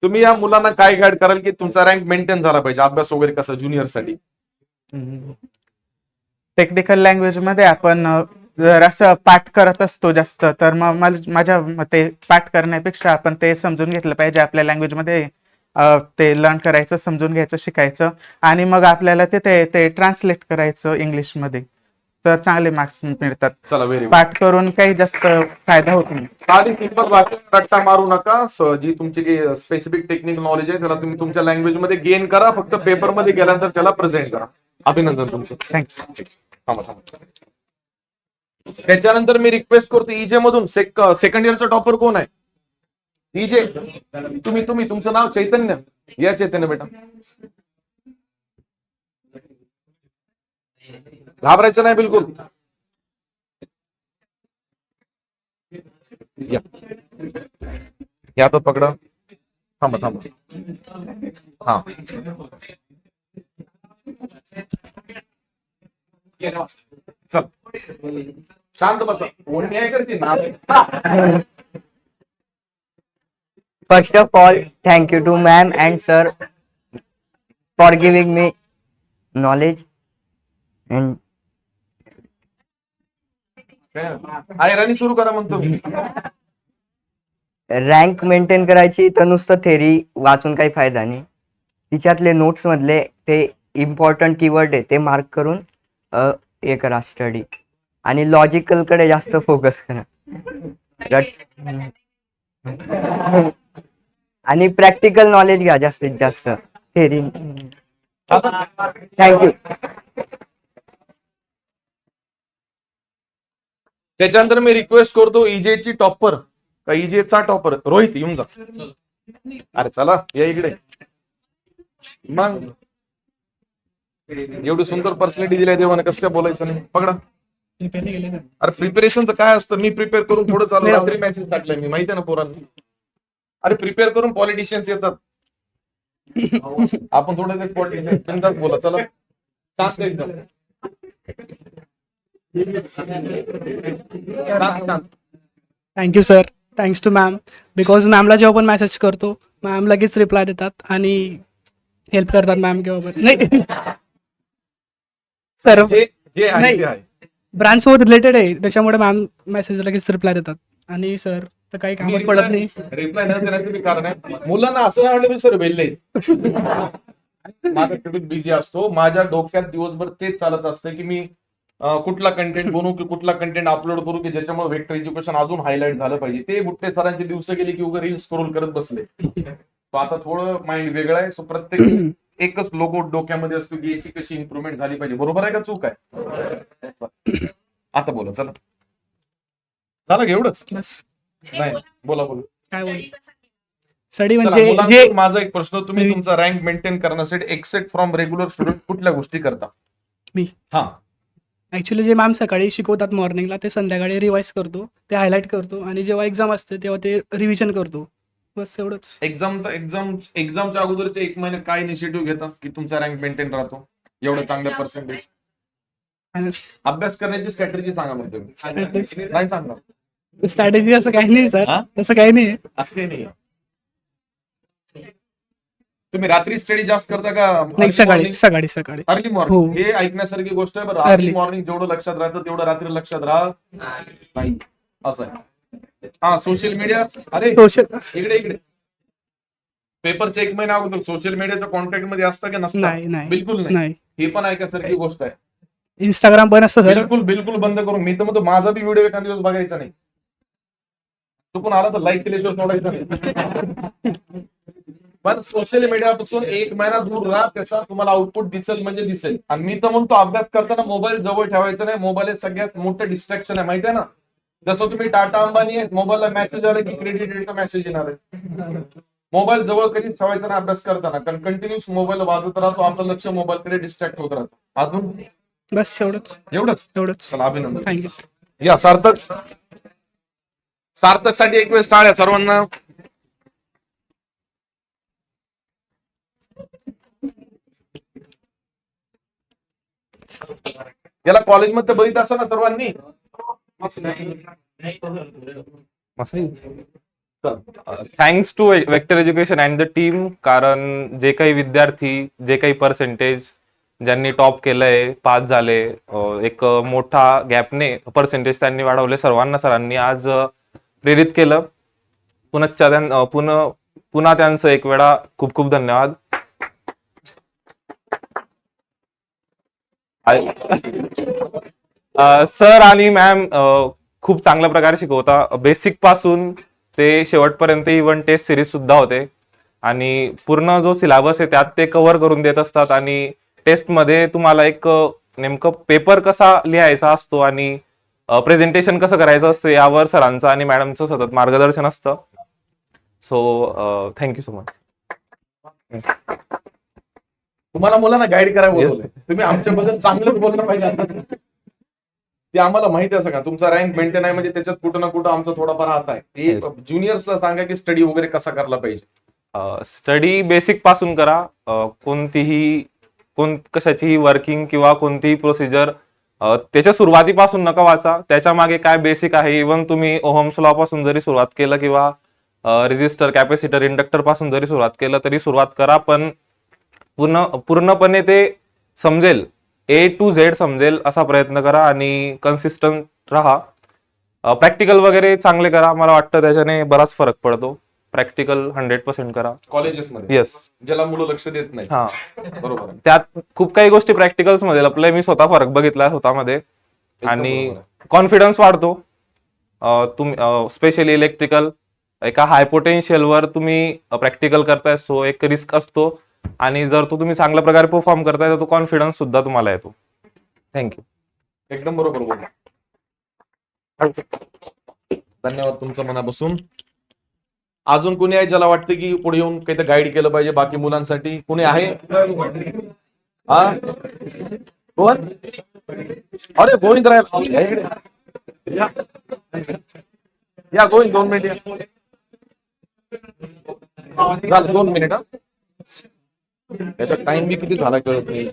तुम्ही या मुलांना काय गाईड कराल की तुमचा रँक मेंटेन झाला पाहिजे, अभ्यास वगैरे कसं ज्युनियर साठी? टेक्निकल लँग्वेज मध्ये आपण जर असं पाठ करत असतो जास्त, तर मग माझ्या मते पाठ करण्यापेक्षा आपण ते समजून घेतलं पाहिजे. आपल्या लँग्वेज मध्ये ते लर्न करायचं, समजून घ्यायचं, शिकायचं आणि मग आपल्याला ते ट्रान्सलेट करायचं इंग्लिश मध्ये, तर चांगले मार्क्स मिळतात. चला, व्हेरी पाठ करून काही जास्त फायदा होत नाही. साधी सिंपल भाषा रट्टा मारू नका. जी तुमची स्पेसिफिक टेक्निक नॉलेज आहे त्याला तुम्ही तुमच्या लँग्वेज मध्ये गेन करा. फक्त पेपर मध्ये गेल्यानंतर त्याला प्रेझेंट करा. अभिनंदन तुमचं. थँक्स. त्याच्यानंतर मी रिक्वेस्ट करतो इजे मधून सेकंड इयरचा टॉपर कोण आहे? इजे, तुम्ही तुमचं नाव चैतन्य. या चैतन्य बेटा, घाबरायचं नाही बिलकुल. या हातात पकडा. थांबा. हा, चल शांत बसा. कोण न्याय करते ना? First of all, thank you to ma'am and sir for giving me knowledge and आयराणी सुरू करा म्हणतो मी. रँक मेंटेन करायची तर नुसतं थेरी वाचून काही फायदा नाही. तिच्यातले नोट्स मधले ते इम्पॉर्टंट कीवर्ड आहे ते मार्क करून हे करा स्टडी आणि लॉजिकल कडे जास्त फोकस करा. आणि प्रॅक्टिकल नॉलेज घ्या जास्तीत जास्त. Theory thank you. त्याच्यानंतर मी रिक्वेस्ट करतो इजेची टॉपर का इजेचा टॉपर रोहित येऊन जा. अरे चला या इकडे. मग एवढी सुंदर पर्सनॅलिटी दिली देवाने, कसं काय बोलायचं नाही. पकडा. अरे प्रिपरेशनचं काय असतं? मी प्रिपेअर करून थोडं चालू रात्री मेसेज टाकलाय मी, माहिती आहे ना पोरांनी. अरे प्रिपेअर करून पॉलिटिशियन्स येतात. आपण थोडं पॉलिटिशियन बोला. चला शांत एकदम. Thank you sir. Thanks to ma'am. Because मॅमला जेव्हा पण मेसेज करतो मॅम लगेच रिप्लाय देतात आणि हेल्प करतात मॅम केव्हा पण. नाही सर, जे आहे ते आहे. ब्रांच सोबत रिलेटेड आहे त्याच्यामुळे मॅम मेसेज लगेच रिप्लाय देतात आणि सर तर काही कामच पडत नाही. रिप्लाय न देण्याचं बी कारण आहे. मुलांना असं नाही वाटलं सर वेल्ले. माझा शेड्यूल बिझी असतो. माझ्या डोक्यात दिवसभर तेच चालत असतं की मी कुठला कंटेंट बनवू की कुठला कंटेंट अपलोड करू की ज्याच्यामुळे व्हेक्टर एज्युकेशन अजून हायलाइट झालं पाहिजे. ते बुट्टे सरांचे दिवस गेले की उगा रील स्क्रोल करत बसले. आता थोडं माइंड वेगळं आहे. सो प्रत्येक एकच लोगो डोक्यामध्ये असतो की याची कशी इम्प्रुव्हमेंट झाली पाहिजे. बरोबर आहे का चूक आहे? आता बोला. चला एवढंच. नाही बोला. काय बोल स्टडी चला, म्हणजे मुलांना जे माझा एक प्रश्न, तुम्ही तुमचा रँक मेंटेन करण्यासाठी एक्सेप्ट फ्रॉम रेग्युलर स्टुडंट कुठल्या गोष्टी करता? मी ऍक्च्युली जे मॅम सकाळी शिकवतात मॉर्निंगला ते संध्याकाळी रिवाइज करतो, ते हायलाइट करतो आणि जेव्हा एक्झाम असते तेव्हा ते रिव्हिजन करतो. बस एवढंच. एक्झामच्या अगोदरचे 1 महिने काय इनिशिएटिव्ह घेता की तुमचा रँक मेंटेन राहतो एवढं चांगल्या पर्सेंटेज? अभ्यास करण्याची स्ट्रॅटेजी सांगा म्हणतो मी. नाही सांगणार स्ट्रॅटेजी असं काही नाही सर. हा? तसं काही नाही. असं काही नाही. तुम्ही रात्री स्टडी जास्त करता का नाही, सकाळी सकाळी अर्ली हो. मॉर्निंग? हे ऐकण्यासारखी गोष्ट आहे. बरं, अर्ली Early. मॉर्निंग जेवढं लक्षात राहतं तेवढं रात्री लक्षात नाही, असं आहे. हा, सोशल मीडिया. अरे सोशल इकडे पेपरच्या 1 महिना अगोदर सोशल मीडियाच्या कॉन्टॅक्ट मध्ये असतं की नसतं? नाही बिलकुल नाही. नाही. हे पण ऐकासारखी गोष्ट आहे. इंस्टाग्राम पण असतं सर. बिलकुल बंद करून. मी तर म्हणतो माझा बी व्हिडिओ एखाद दिवस बघायचा नाही. चुकून आला तर लाईक केल्याशिवाय सोडायचं नाही. पण सोशल मीडियापासून 1 महिना दूर राहा, त्याचा तुम्हाला आउटपुट दिसेल म्हणजे दिसेल. आणि मी तर म्हणतो अभ्यास करताना मोबाईल जवळ ठेवायचा नाही. मोबाईल हे सगळ्यात मोठं डिस्ट्रॅक्शन आहे, माहिती आहे ना. जसं तुम्ही टाटा अंबानी आहेत, मोबाईलला मेसेज आला की क्रेडिट मेसेज येणार आहे. मोबाईल जवळ कधीच ठेवायचा नाही अभ्यास करताना, कारण कंटिन्युअस मोबाईल वाजत राहतो, आपलं लक्ष मोबाईलकडे डिस्ट्रॅक्ट होत राहतं. अजून बस एवढंच. एवढंच. चला, अभिनंदन. थँक्यू. या सार्थक साठी एक वेळेस टाळ्या सर्वांना. याला कॉलेजमध्ये बघित असा ना सर्वांनी. Thanks to vector education and the team. कारण जे काही विद्यार्थी, जे काही पर्सेंटेज ज्यांनी टॉप केलंय, पास झाले, एक मोठा गॅपने पर्सेंटेज त्यांनी वाढवले. सर्वांना सरांनी आज प्रेरित केलं. पुन्हा त्यांचं एक वेळा खूप खूप धन्यवाद. सर आणि मॅम खूप चांगल्या प्रकारे शिकवता. बेसिक पासून ते शेवटपर्यंत इव्हन टेस्ट सिरीज सुद्धा होते आणि पूर्ण जो सिलेबस आहे त्यात ते कव्हर करून देत असतात. आणि टेस्ट मध्ये तुम्हाला एक नेमकं पेपर कसा लिहायचा असतो आणि प्रेझेंटेशन कसं करायचं असतं यावर सरांचं आणि मॅडमचं सतत मार्गदर्शन असतं. So thank you so much. तुम्हाला मुलांना गाईड करायला बोलवलंय. तुम्ही आमच्याबद्दल चांगलंच बोललं पाहिजे. ते आम्हाला माहिती आहे सगळं. तुमचा रँक मेंटेन आहे म्हणजे त्याच्यात कुठं ना कुठं आमचा थोडाफार हात आहे. ते ज्युनियर्सला सांगा की स्टडी वगैरे कसा करायला पाहिजे. स्टडी बेसिक पासून करा. कशाचीही वर्किंग किंवा कोणतीही प्रोसिजर त्याच्या सुरुवातीपासून नका वाचा. त्याच्या मागे काय बेसिक आहे, इव्हन तुम्ही ओहम्स लॉ पासून जरी सुरुवात केलं किंवा रेजिस्टर, कॅपॅसिटर, इंडक्टर पासून जरी सुरुवात केलं तरी सुरुवात करा. पण पूर्णपणे ते समजेल, A to Z समजेल असा प्रयत्न करा आणि कन्सिस्टंट राहा. प्रॅक्टिकल वगैरे चांगले करा. मला वाटतं त्याच्याने बराच फरक पडतो. प्रॅक्टिकल 100% करा कॉलेजेसमध्ये. येस. ज्याला मुलं लक्ष देत नाही. हा, बरोबर. त्यात खूप काही गोष्टी प्रॅक्टिकल्स मध्ये लपलंय. मी स्वतः फरक बघितला स्वतःमध्ये आणि कॉन्फिडन्स वाढतो. तुम्ही स्पेशली इलेक्ट्रिकल एका हाय पोटेन्शियलवर तुम्ही प्रॅक्टिकल करताय, सो एक रिस्क असतो आणि जर तो तुम्ही चांगल्या प्रकारे परफॉर्म करताय तर तो कॉन्फिडन्स सुद्धा तुम्हाला येतो. थँक्यू. एकदम बरोबर बोल. धन्यवाद तुमचं मनापासून. अजून कोणी आहे ज्याला वाटतं की पुढे येऊन काही गाईड केलं पाहिजे बाकी मुलांसाठी? कोणी आहे? हा, कोण? अरे गोविंद राहिला. या गोविंद, 2 मिनिट या. झालं 2 मिनिट. हा, त्याचा टाइम बी किती झाला कळत नाही.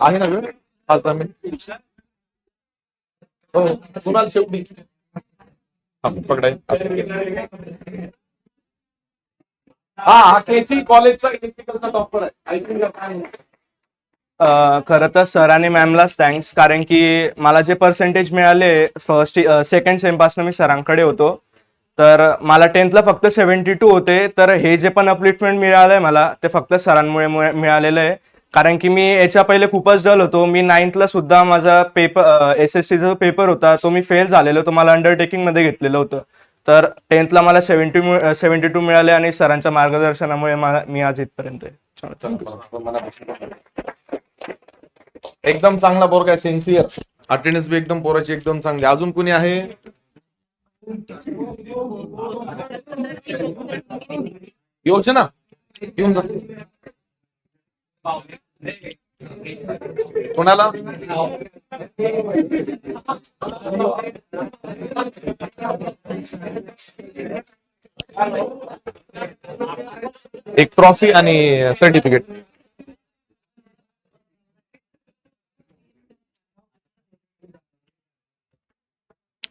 आहे ना वेळ? 5-10 मिनिट. हो, कुणाल शेवटी पकडाय. हा, केसी कॉलेजचा इलेक्ट्रिकलचा टॉपर आहे. खरं तर सर आणि मॅमलाच थँक्स. कारण की मला जे पर्सेंटेज मिळाले सेकंड सेम पासून मी सरांकडे होतो, तर मला 10th ला फक्त 72 होते. तर हे जे पण अपलिफ्टमेंट मिळालंय मला ते फक्त सरांमुळे मिळालेलं आहे. कारण की मी याच्या पहिले खूपच डल होतो. मी 9th ला सुद्धा माझा पेपर SSTचा पेपर होता तो मी फेल झालेलो होतो. मला अंडरटेकिंग मध्ये घेतलेलं होतं. तर 10th ला मला 72 मिळाले आणि सरांच्या मार्गदर्शनामुळे मी आज इथपर्यंत आहे. एकदम चांगला पोरगा आहे, सिन्सिअर. अटेंडन्स बी एकदम पोराची एकदम चांगली. अजून कोणी आहे? योजना येऊन जा. कोणाला? एक ट्रॉफी आणि सर्टिफिकेट.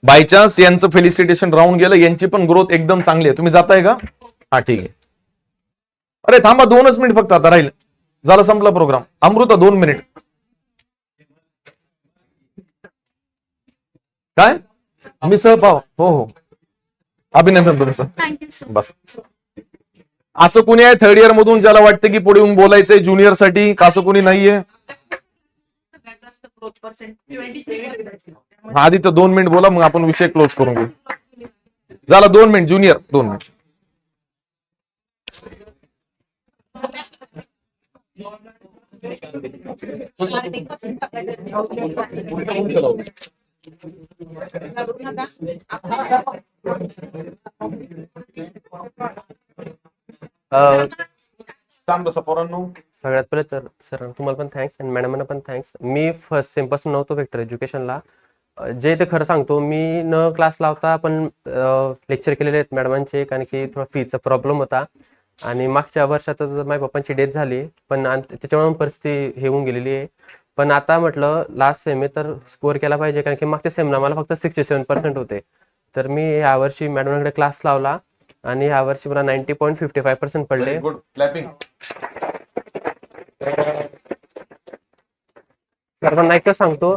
बाय चान्स यांचं फेलिसिटेशन राहून गेलं. यांची पण ग्रोथ एकदम चांगली आहे. तुम्ही जाताय का? हा, ठीक आहे. अरे थांबा 2च मिनिट फक्त आता राहील. झाला संपला प्रोग्राम. अमृता 2 मिनिट. काय मी सहभाव. हो हो अभिनंदन तुमचं. Thank you sir. बस. असं कुणी आहे थर्ड इयर मधून ज्याला वाटतं की पुढे येऊन बोलायचंय ज्युनियर साठी का? असं कुणी नाहीये? सगळ्यात जास्त ग्रोथ पर्सेंट 27. आधी तर 2 मिनिट बोला मग आपण विषय क्लोज करून घेऊ. झाला 2 मिनिट ज्युनियर 2 मिनिट. सगळ्यात पहिले तर सर तुम्हाला पण थँक्स आणि मॅडमांना पण थँक्स. मी फर्स्ट सेमपासून नव्हतो व्हेक्टर एज्युकेशनला. जे ते खरं सांगतो मी न क्लास लावता पण लेक्चर केलेले आहेत मॅडमांचे, कारण की थोडा फीचा प्रॉब्लेम होता आणि मागच्या वर्षातच माझ्या पप्पांची डेथ झाली, पण त्याच्यामुळे परिस्थिती हे होऊन गेलेली आहे. पण आता म्हटलं लास्ट सेम आहे तर स्कोअर केला पाहिजे, कारण की मागच्या सेमला मला फक्त 67% होते. तर मी यावर्षी मॅडमांकडे क्लास लावला आणि यावर्षी मला 90.55% पडले. Good clapping. सर्वांना एकच सांगतो,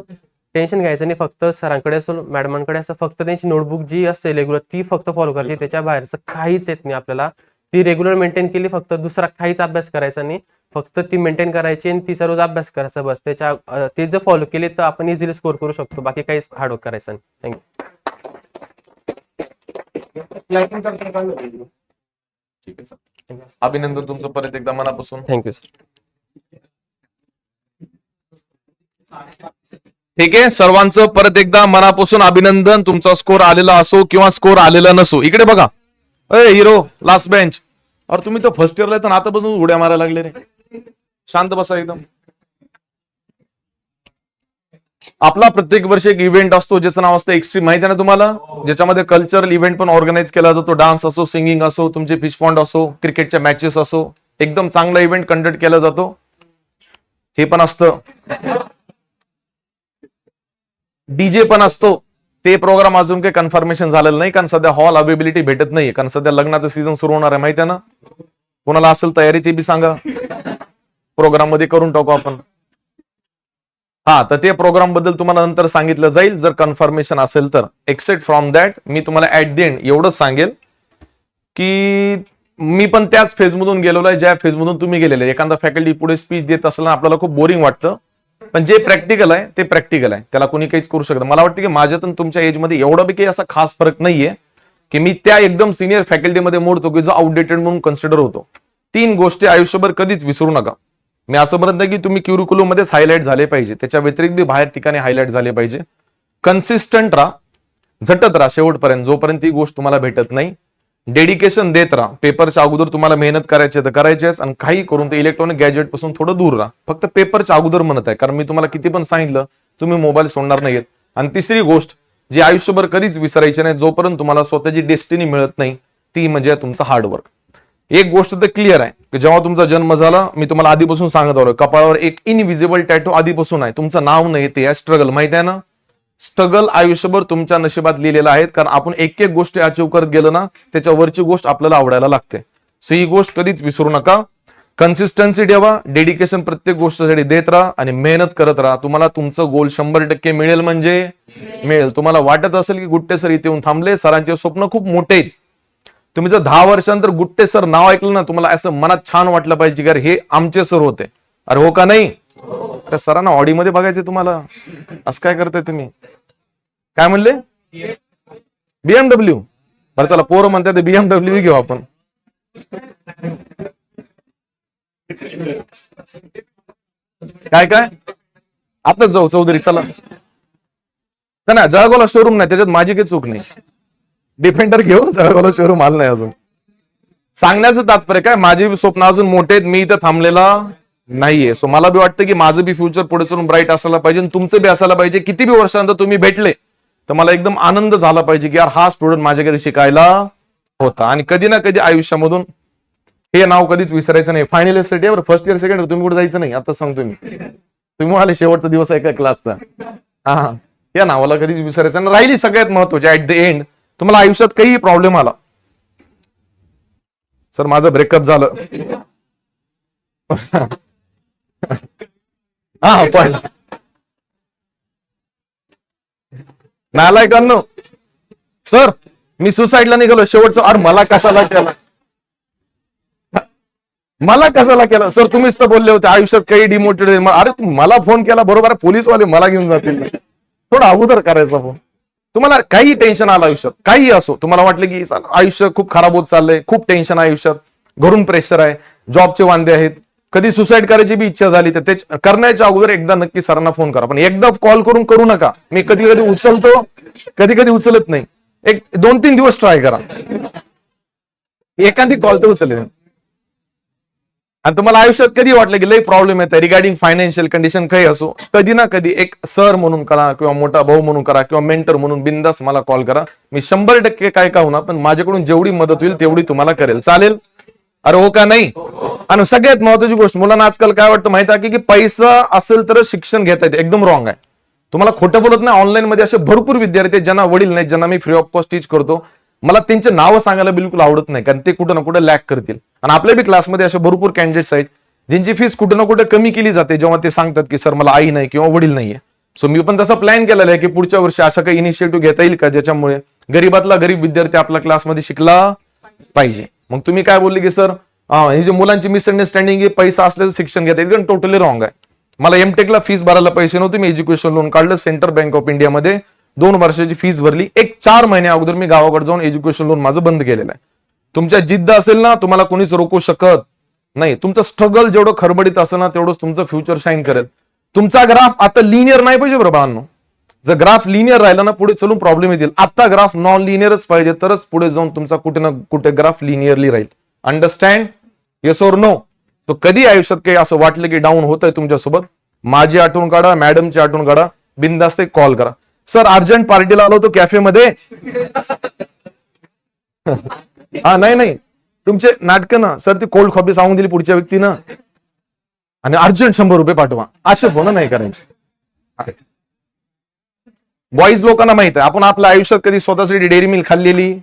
टेन्शन घ्यायचं नाही. फक्त सरांकडे असो मॅडमांकडे असं फक्त त्यांची नोटबुक जी असते रेग्युलर ती फक्त फॉलो करायची. त्याच्या बाहेरचं काहीच येत नाही आपल्याला. ती रेग्युलर मेंटेन केली, फक्त दुसरा काहीच अभ्यास करायचा नाही. फक्त ती मेंटेन करायची आणि तिचा रोज अभ्यास करायचा बस. ते जर फॉलो केली तर आपण इझिली स्कोर करू शकतो. बाकी काहीच हार्डवर्क करायचं नाही. थँक्यू. अभिनंदन तुमचं परत एकदा मनापासून. Thank you sir. ठीक आहे सर्वांचं परत एकदा मनापासून अभिनंदन. तुमचा स्कोर आलेला असो किंवा स्कोर आलेला नसो. इकडे बघा. अरे हिरो लास्ट बेंच. अरे तुम्ही तर फर्स्ट इयरला तर आता बसून उड्या मारायला लागले रे. शांत बसा एकदम. आपला प्रत्येक वर्षी एक इव्हेंट असतो ज्याचं नाव असतं एक्स्ट्रीम. माहिती आहे ना तुम्हाला? ज्याच्यामध्ये कल्चरल इव्हेंट पण ऑर्गनाईज केला जातो. डान्स असो, सिंगिंग असो, तुमचे फिश पॉन्ड असो, क्रिकेटच्या मॅचेस असो, एकदम चांगला इव्हेंट कंडक्ट केला जातो. हे पण असतं. डीजे पण असतो. ते प्रोग्राम अजून काही कन्फर्मेशन झालेलं नाही, कारण सध्या हॉल अवेबिलिटी भेटत नाहीये, कारण सध्या लग्नाचं सीझन सुरू होणार आहे. माहिती आहे ना? कोणाला असेल तयारी ते बी सांगा. प्रोग्राम मध्ये करून टाकू आपण. हा तर ते प्रोग्राम बद्दल तुम्हाला नंतर सांगितलं जाईल जर कन्फर्मेशन असेल तर. एक्सेप्ट फ्रॉम दॅट मी तुम्हाला ऍट द एंड एवढंच सांगेल की मी पण त्याच फेजमधून गेलेलो आहे ज्या फेजमधून तुम्ही गेलेले. एखादा फॅकल्टी पुढे स्पीच देत असताना आपल्याला खूप बोरिंग वाटतं, पण जे प्रॅक्टिकल आहे ते प्रॅक्टिकल आहे. त्याला कोणी काहीच करू शकत. मला वाटतं की माझ्यात तुमच्या एजमध्ये एवढा बी काही असा खास फरक नाहीये की मी त्या एकदम सिनियर फॅकल्टीमध्ये मोडतो की जो आउटडेटेड म्हणून कन्सिडर होतो. 3 गोष्टी आयुष्यभर कधीच विसरू नका. मी असं म्हणत नाही की तुम्ही क्युरिक्युलम मध्येच हायलाइट झाले पाहिजे, त्याच्या व्यतिरिक्त बी बाहेर ठिकाणी हायलाइट झाले पाहिजे. कन्सिस्टंट राहा, झटत राहा शेवटपर्यंत जोपर्यंत ती गोष्ट तुम्हाला भेटत नाही. डेडिकेशन देत राहा. पेपरच्या अगोदर तुम्हाला मेहनत करायची तर करायचीच, आणि काही करून ते इलेक्ट्रॉनिक गॅजेट पासून थोडं दूर राहा. फक्त पेपरच्या अगोदर म्हणत आहे, कारण मी तुम्हाला किती पण सांगितलं तुम्ही मोबाईल सोडणार नाहीत. आणि तिसरी गोष्ट जी आयुष्यभर कधीच विसरायची नाही जोपर्यंत तुम्हाला स्वतःची डेस्टिनी मिळत नाही, ती म्हणजे तुमचं हार्डवर्क. एक गोष्ट तर क्लिअर आहे की जेव्हा तुमचा जन्म झाला, मी तुम्हाला आधीपासून सांगत आलो, कपाळावर एक इनविजिबल टॅटू आधीपासून आहे. तुमचं नाव नाही, ते स्ट्रगल. माहिती आहे ना? स्ट्रगल आयुष्यभर तुमच्या नशिबात लिहिलेलं आहे, कारण आपण एक एक गोष्ट अचीव्ह करत गेलो ना त्याच्यावरची गोष्ट आपल्याला आवडायला लागते. सो ही गोष्ट कधीच विसरू नका. कन्सिस्टन्सी ठेवा, डेडिकेशन प्रत्येक गोष्टीसाठी देत राहा आणि मेहनत करत राहा. तुम्हाला तुमचं गोल 100% मिळेल म्हणजे मिळेल. तुम्हाला वाटत असेल की गुट्टे सर इथे येऊन थांबले, सरांचे स्वप्न खूप मोठे आहेत. तुम्ही जर 10 वर्षानंतर गुट्टे सर नाव ऐकलं ना, तुम्हाला असं मनात छान वाटलं पाहिजे की हे आमचे सर होते. अरे हो का नाही? अरे सरांना ऑडीमध्ये बघायचे तुम्हाला, असं काय करताय तुम्ही? काय म्हणले? BMW. बरं चला, पोरं म्हणतात BMW घेऊ आपण. काय काय आताच जाऊ चौधरी, चला ना. जळगावला शोरूम नाही, त्याच्यात माझी काही चूक नाही. डिफेंडर घेऊ, जळगावला शोरूम आलं नाही अजून. सांगण्याचं तात्पर्य काय, माझे स्वप्न अजून मोठे आहेत, मी इथं थांबलेला नाहीये. सो मला बी वाटतं की माझं बी फ्युचर पुढे चलून ब्राईट असायला पाहिजे, तुमचं बी असायला पाहिजे. किती बी वर्षानंतर तुम्ही भेटले तर मला एकदम आनंद झाला पाहिजे की यार हा स्टुडंट माझ्याकडे शिकायला होता. आणि कधी ना कधी आयुष्यामधून हे नाव कधीच विसरायचं नाही. फायनल इयर साठी फर्स्ट इयर सेकंड तुम्ही कुठे जायचं नाही. आता सांगतो मी, तुम्ही आले शेवटचा दिवस आहे का क्लासचा, हा या नावाला कधीच विसरायचं नाही. राहिली सगळ्यात महत्वाची, ऍट द एंड तुम्हाला आयुष्यात काही प्रॉब्लेम आला, सर माझं ब्रेकअप झालं, हा पण नालायकांनो, सर मी सुसाईडला निघालो शेवटचं. अरे मला कशाला केला, मला कशाला केला सर? तुम्हीच तर बोलले होते आयुष्यात काही डिमोटिवेट. अरे मला फोन केला, बरोबर आहे, पोलीसवाले मला घेऊन जातील. थोडा अगोदर करायचा फोन. तुम्हाला काही टेन्शन आलं आयुष्यात, काही असो, तुम्हाला वाटलं की आयुष्य खूप खराब होत चाललंय, खूप टेन्शन आहे आयुष्यात, घरून प्रेशर आहे, जॉबचे वांदे आहेत, कधी सुसाईड करायची बी इच्छा झाली, तर ते करण्याच्या अगोदर एकदा नक्की सरांना फोन करा. पण एकदा कॉल करून करू नका. मी कधी कधी उचलतो, कधी कधी उचलत नाही. एक 2-3 दिवस ट्राय करा, एखादी कॉल तर उचलेल. आणि तुम्हाला आयुष्यात कधी वाटलं की लई प्रॉब्लेम येते रिगार्डिंग फायनान्शियल कंडिशन काही असो, कधी ना कधी एक सर म्हणून करा किंवा मोठा भाऊ म्हणून करा किंवा मेंटर म्हणून बिंदास मला कॉल करा. मी 100% काय का होणार, पण माझ्याकडून जेवढी मदत होईल तेवढी तुम्हाला करेल. चालेल? अरे हो का नाही? आणि सगळ्यात महत्वाची गोष्ट, मुलांना आजकाल काय वाटतं माहिती आहे की पैसा असेल तर शिक्षण घेता येते. एकदम रॉंग आहे. तुम्हाला खोटं बोलत नाही. ऑनलाईन मध्ये असे भरपूर विद्यार्थी आहेत ज्यांना वडील नाही, ज्यांना मी फ्री ऑफ कॉस्ट टीच करतो. मला त्यांचे नावं सांगायला बिलकुल आवडत नाही, कारण ते कुठं ना कुठं लॅक करतील. आणि आपल्या बी क्लासमध्ये असे भरपूर कॅन्डिडेट्स आहेत ज्यांची फीस कुठं ना कुठं कमी केली जाते जेव्हा ते सांगतात की सर मला आई नाही किंवा वडील नाहीये. सो मी पण तसा प्लॅन केलेला आहे की पुढच्या वर्षी अशा काही इनिशिएटिव्ह घेता येईल का ज्याच्यामुळे गरीबातला गरीब विद्यार्थी आपल्या क्लासमध्ये शिकला पाहिजे. मग तुम्ही काय बोलले की सर हे जे मुलांची मिसअंडरस्टँडिंग आहे, पैसा असल्याचं शिक्षण घेता येईल, टोटली रॉंग आहे. मला एमटेकला फीस भरायला पैसे नव्हते, मी एज्युकेशन लोन काढलं सेंट्रल बँक ऑफ इंडियामध्ये, 2 वर्षाची फीस भरली. 4 महिने अगोदर मी गावाकडे जाऊन एज्युकेशन लोन माझं बंद केलेलं आहे. तुमच्या जिद्द असेल ना, तुम्हाला कोणीच रोखू शकत नाही. तुमचं स्ट्रगल जेवढं खरबडीत असेल ना, तेवढंच तुमचं फ्युचर शाईन करेल. तुमचा ग्राफ आता लिनियर नाही पाहिजे बरं बाळांनो. जर ग्राफ लिनियर राहिला ना, पुढे चलून प्रॉब्लेम येतील. आता ग्राफ नॉन लिनियरच पाहिजे, तरच पुढे जाऊन तुमचा कुठे ना कुठे ग्राफ लिनियरली राहील. अंडरस्टँड? येस और नो? तो कधी आयुष्यात काही असं वाटलं की डाऊन होत आहे तुमच्यासोबत, माझी आठवण काढा, मॅडमची आठवण काढा, बिनधास्त कॉल करा. सर अर्जंट पार्टीला आलो होतो कॅफेमध्ये. हा नाही तुमचे नाटकं ना सर, ती कोल्ड कॉफी सांगून दिली पुढच्या व्यक्तीनं आणि अर्जंट 100 रुपये पाठवा, असे फोन नाही करायचे. बॉईज लोकांना माहित आहे, आपण आपल्या आयुष्यात कधी स्वतःसाठी डेअरी मिल्क खाल्लेली,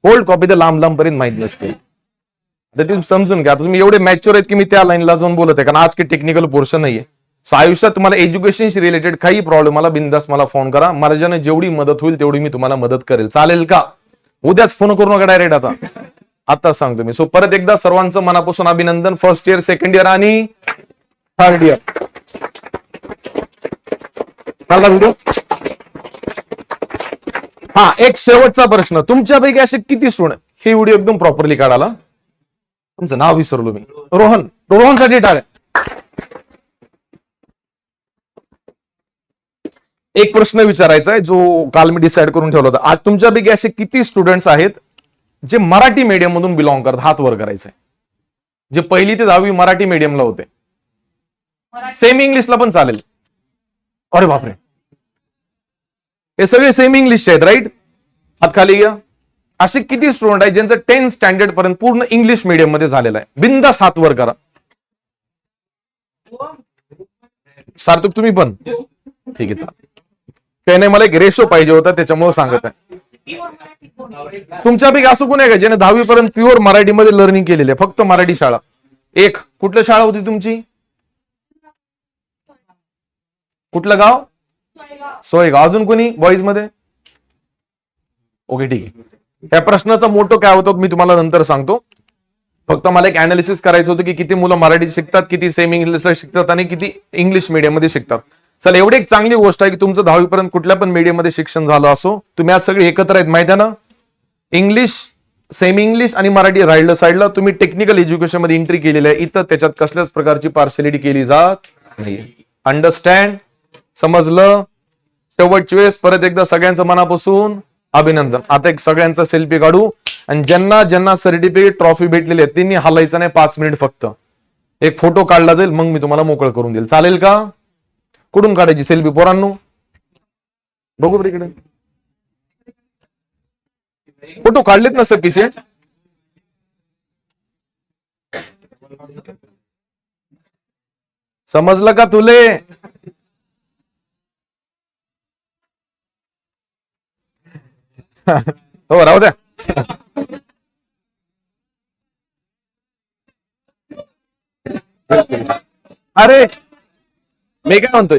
कोल्ड कॉफी तर लांब लांब पर्यंत माहित नसते. तर ते समजून घ्या. तुम्ही एवढे मॅच्युअर आहेत की मी त्या लाईनला जाऊन बोलत आहे, कारण आज काही टेक्निकल पोर्शन नाहीये. सो आयुष्यात तुम्हाला एज्युकेशनशी रिलेटेड काही प्रॉब्लेम मला बिंदास मला फोन करा. माझ्याने जेवढी मदत होईल तेवढी मी तुम्हाला मदत करेल. चालेल का? उद्याच फोन करू नका डायरेक्ट, आता सांगतो मी. सो परत एकदा सर्वांचं मनापासून अभिनंदन. फर्स्ट इयर, सेकंड इयर आणि थर्ड इयर. व्हिडिओ हा एक शेवटचा प्रश्न, तुमच्यापैकी असे किती स्टुडंट, हे व्हिडिओ एकदम प्रॉपरली काढाला. तुमचं नाव विसरलो मी. रोहनसाठी टाळ्या. एक प्रश्न विचारायचा आहे जो काल मी डिसाईड करून ठेवला होता. आज तुमच्यापैकी असे किती स्टुडंट्स आहेत जे मराठी मीडियम मधून बिलॉंग करतात? हात वर करायचंय. जे 1ली ते 10वी मराठी मीडियमला होते. सेमी इंग्लिशला पण चालेल. अरे बापरे, हे सगळे सेमी इंग्लिशचे आहेत, राईट? हात खाली घ्या. असे किती स्टुडंट आहेत ज्यांचं 10th स्टँडर्ड पर्यंत पूर्ण इंग्लिश मीडियम मध्ये झालेलं आहे? बिंदास हात वर करा. सार्थक तुम्ही पण? ठीक आहे, चालेल. काही नाही, मला एक रेशो पाहिजे होता त्याच्यामुळे सांगत आहे. तुमच्यापैकी असं कोण आहे का ज्याने 10वी पर्यंत प्युअर मराठीमध्ये लर्निंग केलेली आहे? फक्त मराठी शाळा. एक कुठली शाळा होती तुमची? कुठलं गाव? सोयगाव. अजून कोणी बॉईज मध्ये? ओके, ठीक आहे. या प्रश्नाचा मोठं काय होतं मी तुम्हाला नंतर सांगतो. फक्त मला एक अनालिसिस करायचं होतं की किती मुलं मराठी शिकतात, किती सेमी इंग्लिशला शिकतात आणि किती इंग्लिश मीडियम मध्ये शिकतात. चला, एवढी एक चांगली गोष्ट आहे की तुमचं 10वी पर्यंत कुठल्या पण मीडियम मध्ये शिक्षण झालं असो, तुम्ही आज सगळे एकत्र आहेत, माहिती आहे ना? इंग्लिश, सेमी इंग्लिश आणि मराठी राहिलं साईडला. तुम्ही टेक्निकल एज्युकेशन मध्ये एंट्री केलेली आहे. इथं त्याच्यात कसल्याच प्रकारची पार्शलिटी केली जात नाही. अंडरस्टँड? समजलं? शेवटची वेळेस परत एकदा सगळ्यांचं मनापासून अभिनंदन. आता एक सगळ्यांचा सेल्फी काढू आणि ज्यांना ज्यांना सर्टिफिकेट ट्रॉफी भेटलेली आहे त्यांनी हलायचं नाही. 5 मिनिट फक्त एक फोटो काढला जाईल, मग मी तुम्हाला मोकळं करून देईल. चालेल का? कुठून काढायची सेल्फी पोरांनो? बघू बरं इकडे. फोटो काढलेत ना सफिशियंट? समजलं का तुले? हो, राहू द्या. तुम्ही. अरे मी काय म्हणतोय,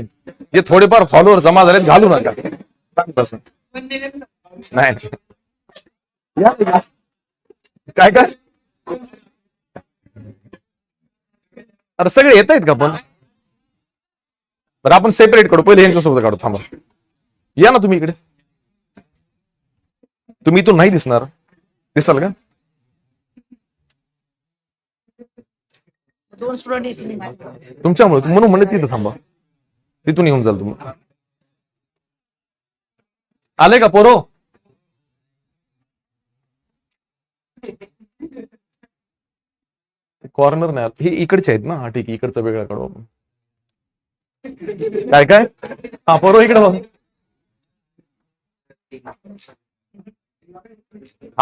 जे थोडेफार फॉलोअर जमा झालेत घालू नका. सांग तसं. नाही या, या. काय काय अरे सगळे येत आहेत का पण? बरं आपण सेपरेट काढू, पहिले यांच्यासोबत काढू. थांबा, या ना तुम्ही इकडे. तुम्ही इथून नाही दिसणार, दिसाल का? 2 स्टुडंट येतील माझ्याकडे. तुमच्यामुळे म्हणून म्हणत तिथं थांबा, तिथून येऊन जाल तुम्ही. आले का पोरो? कॉर्नर नाही, हे इकडचे आहेत ना. हा ठीक आहे, इकडचा वेगळा काढू आपण. काय काय हा पोरो इकडे बघ.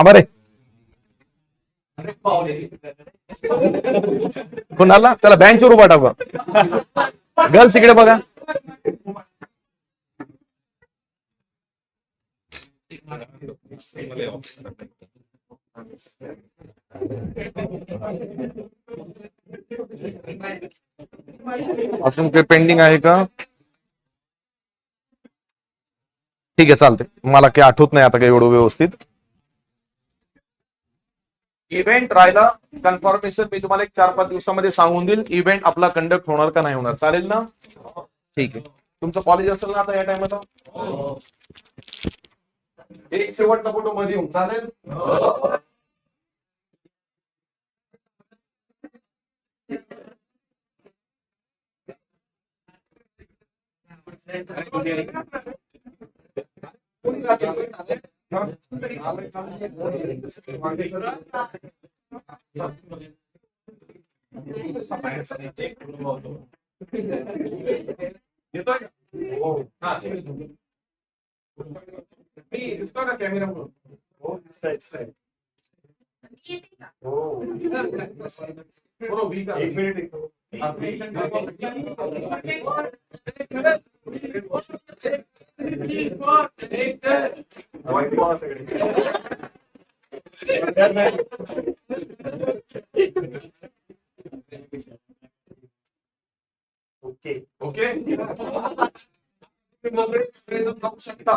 बरे कोणाला त्याला बेंचवर उभा टाका. गर्ल्स इकडे बघा. अजून काही पेंडिंग आहे का? ठीक आहे, चालते. मला काही आठवत नाही आता काही एवढं व्यवस्थित. इव्हेंट राहिला कन्फर्मेशन मी तुम्हाला एक 4-5 दिवसामध्ये सांगून देईल. इव्हेंट आपला कंडक्ट होणार का नाही होणार, चालेल ना? ठीक आहे. तुमचं कॉलेज असेल ना आता या टायमाला? एक शेवटचा फोटो मध्ये येऊन चालेल? येतोय का कॅमेरा म्हणून? हो दिसतंय. हो बरोबर. एक मिनिट ओके ओके जाऊ शकता.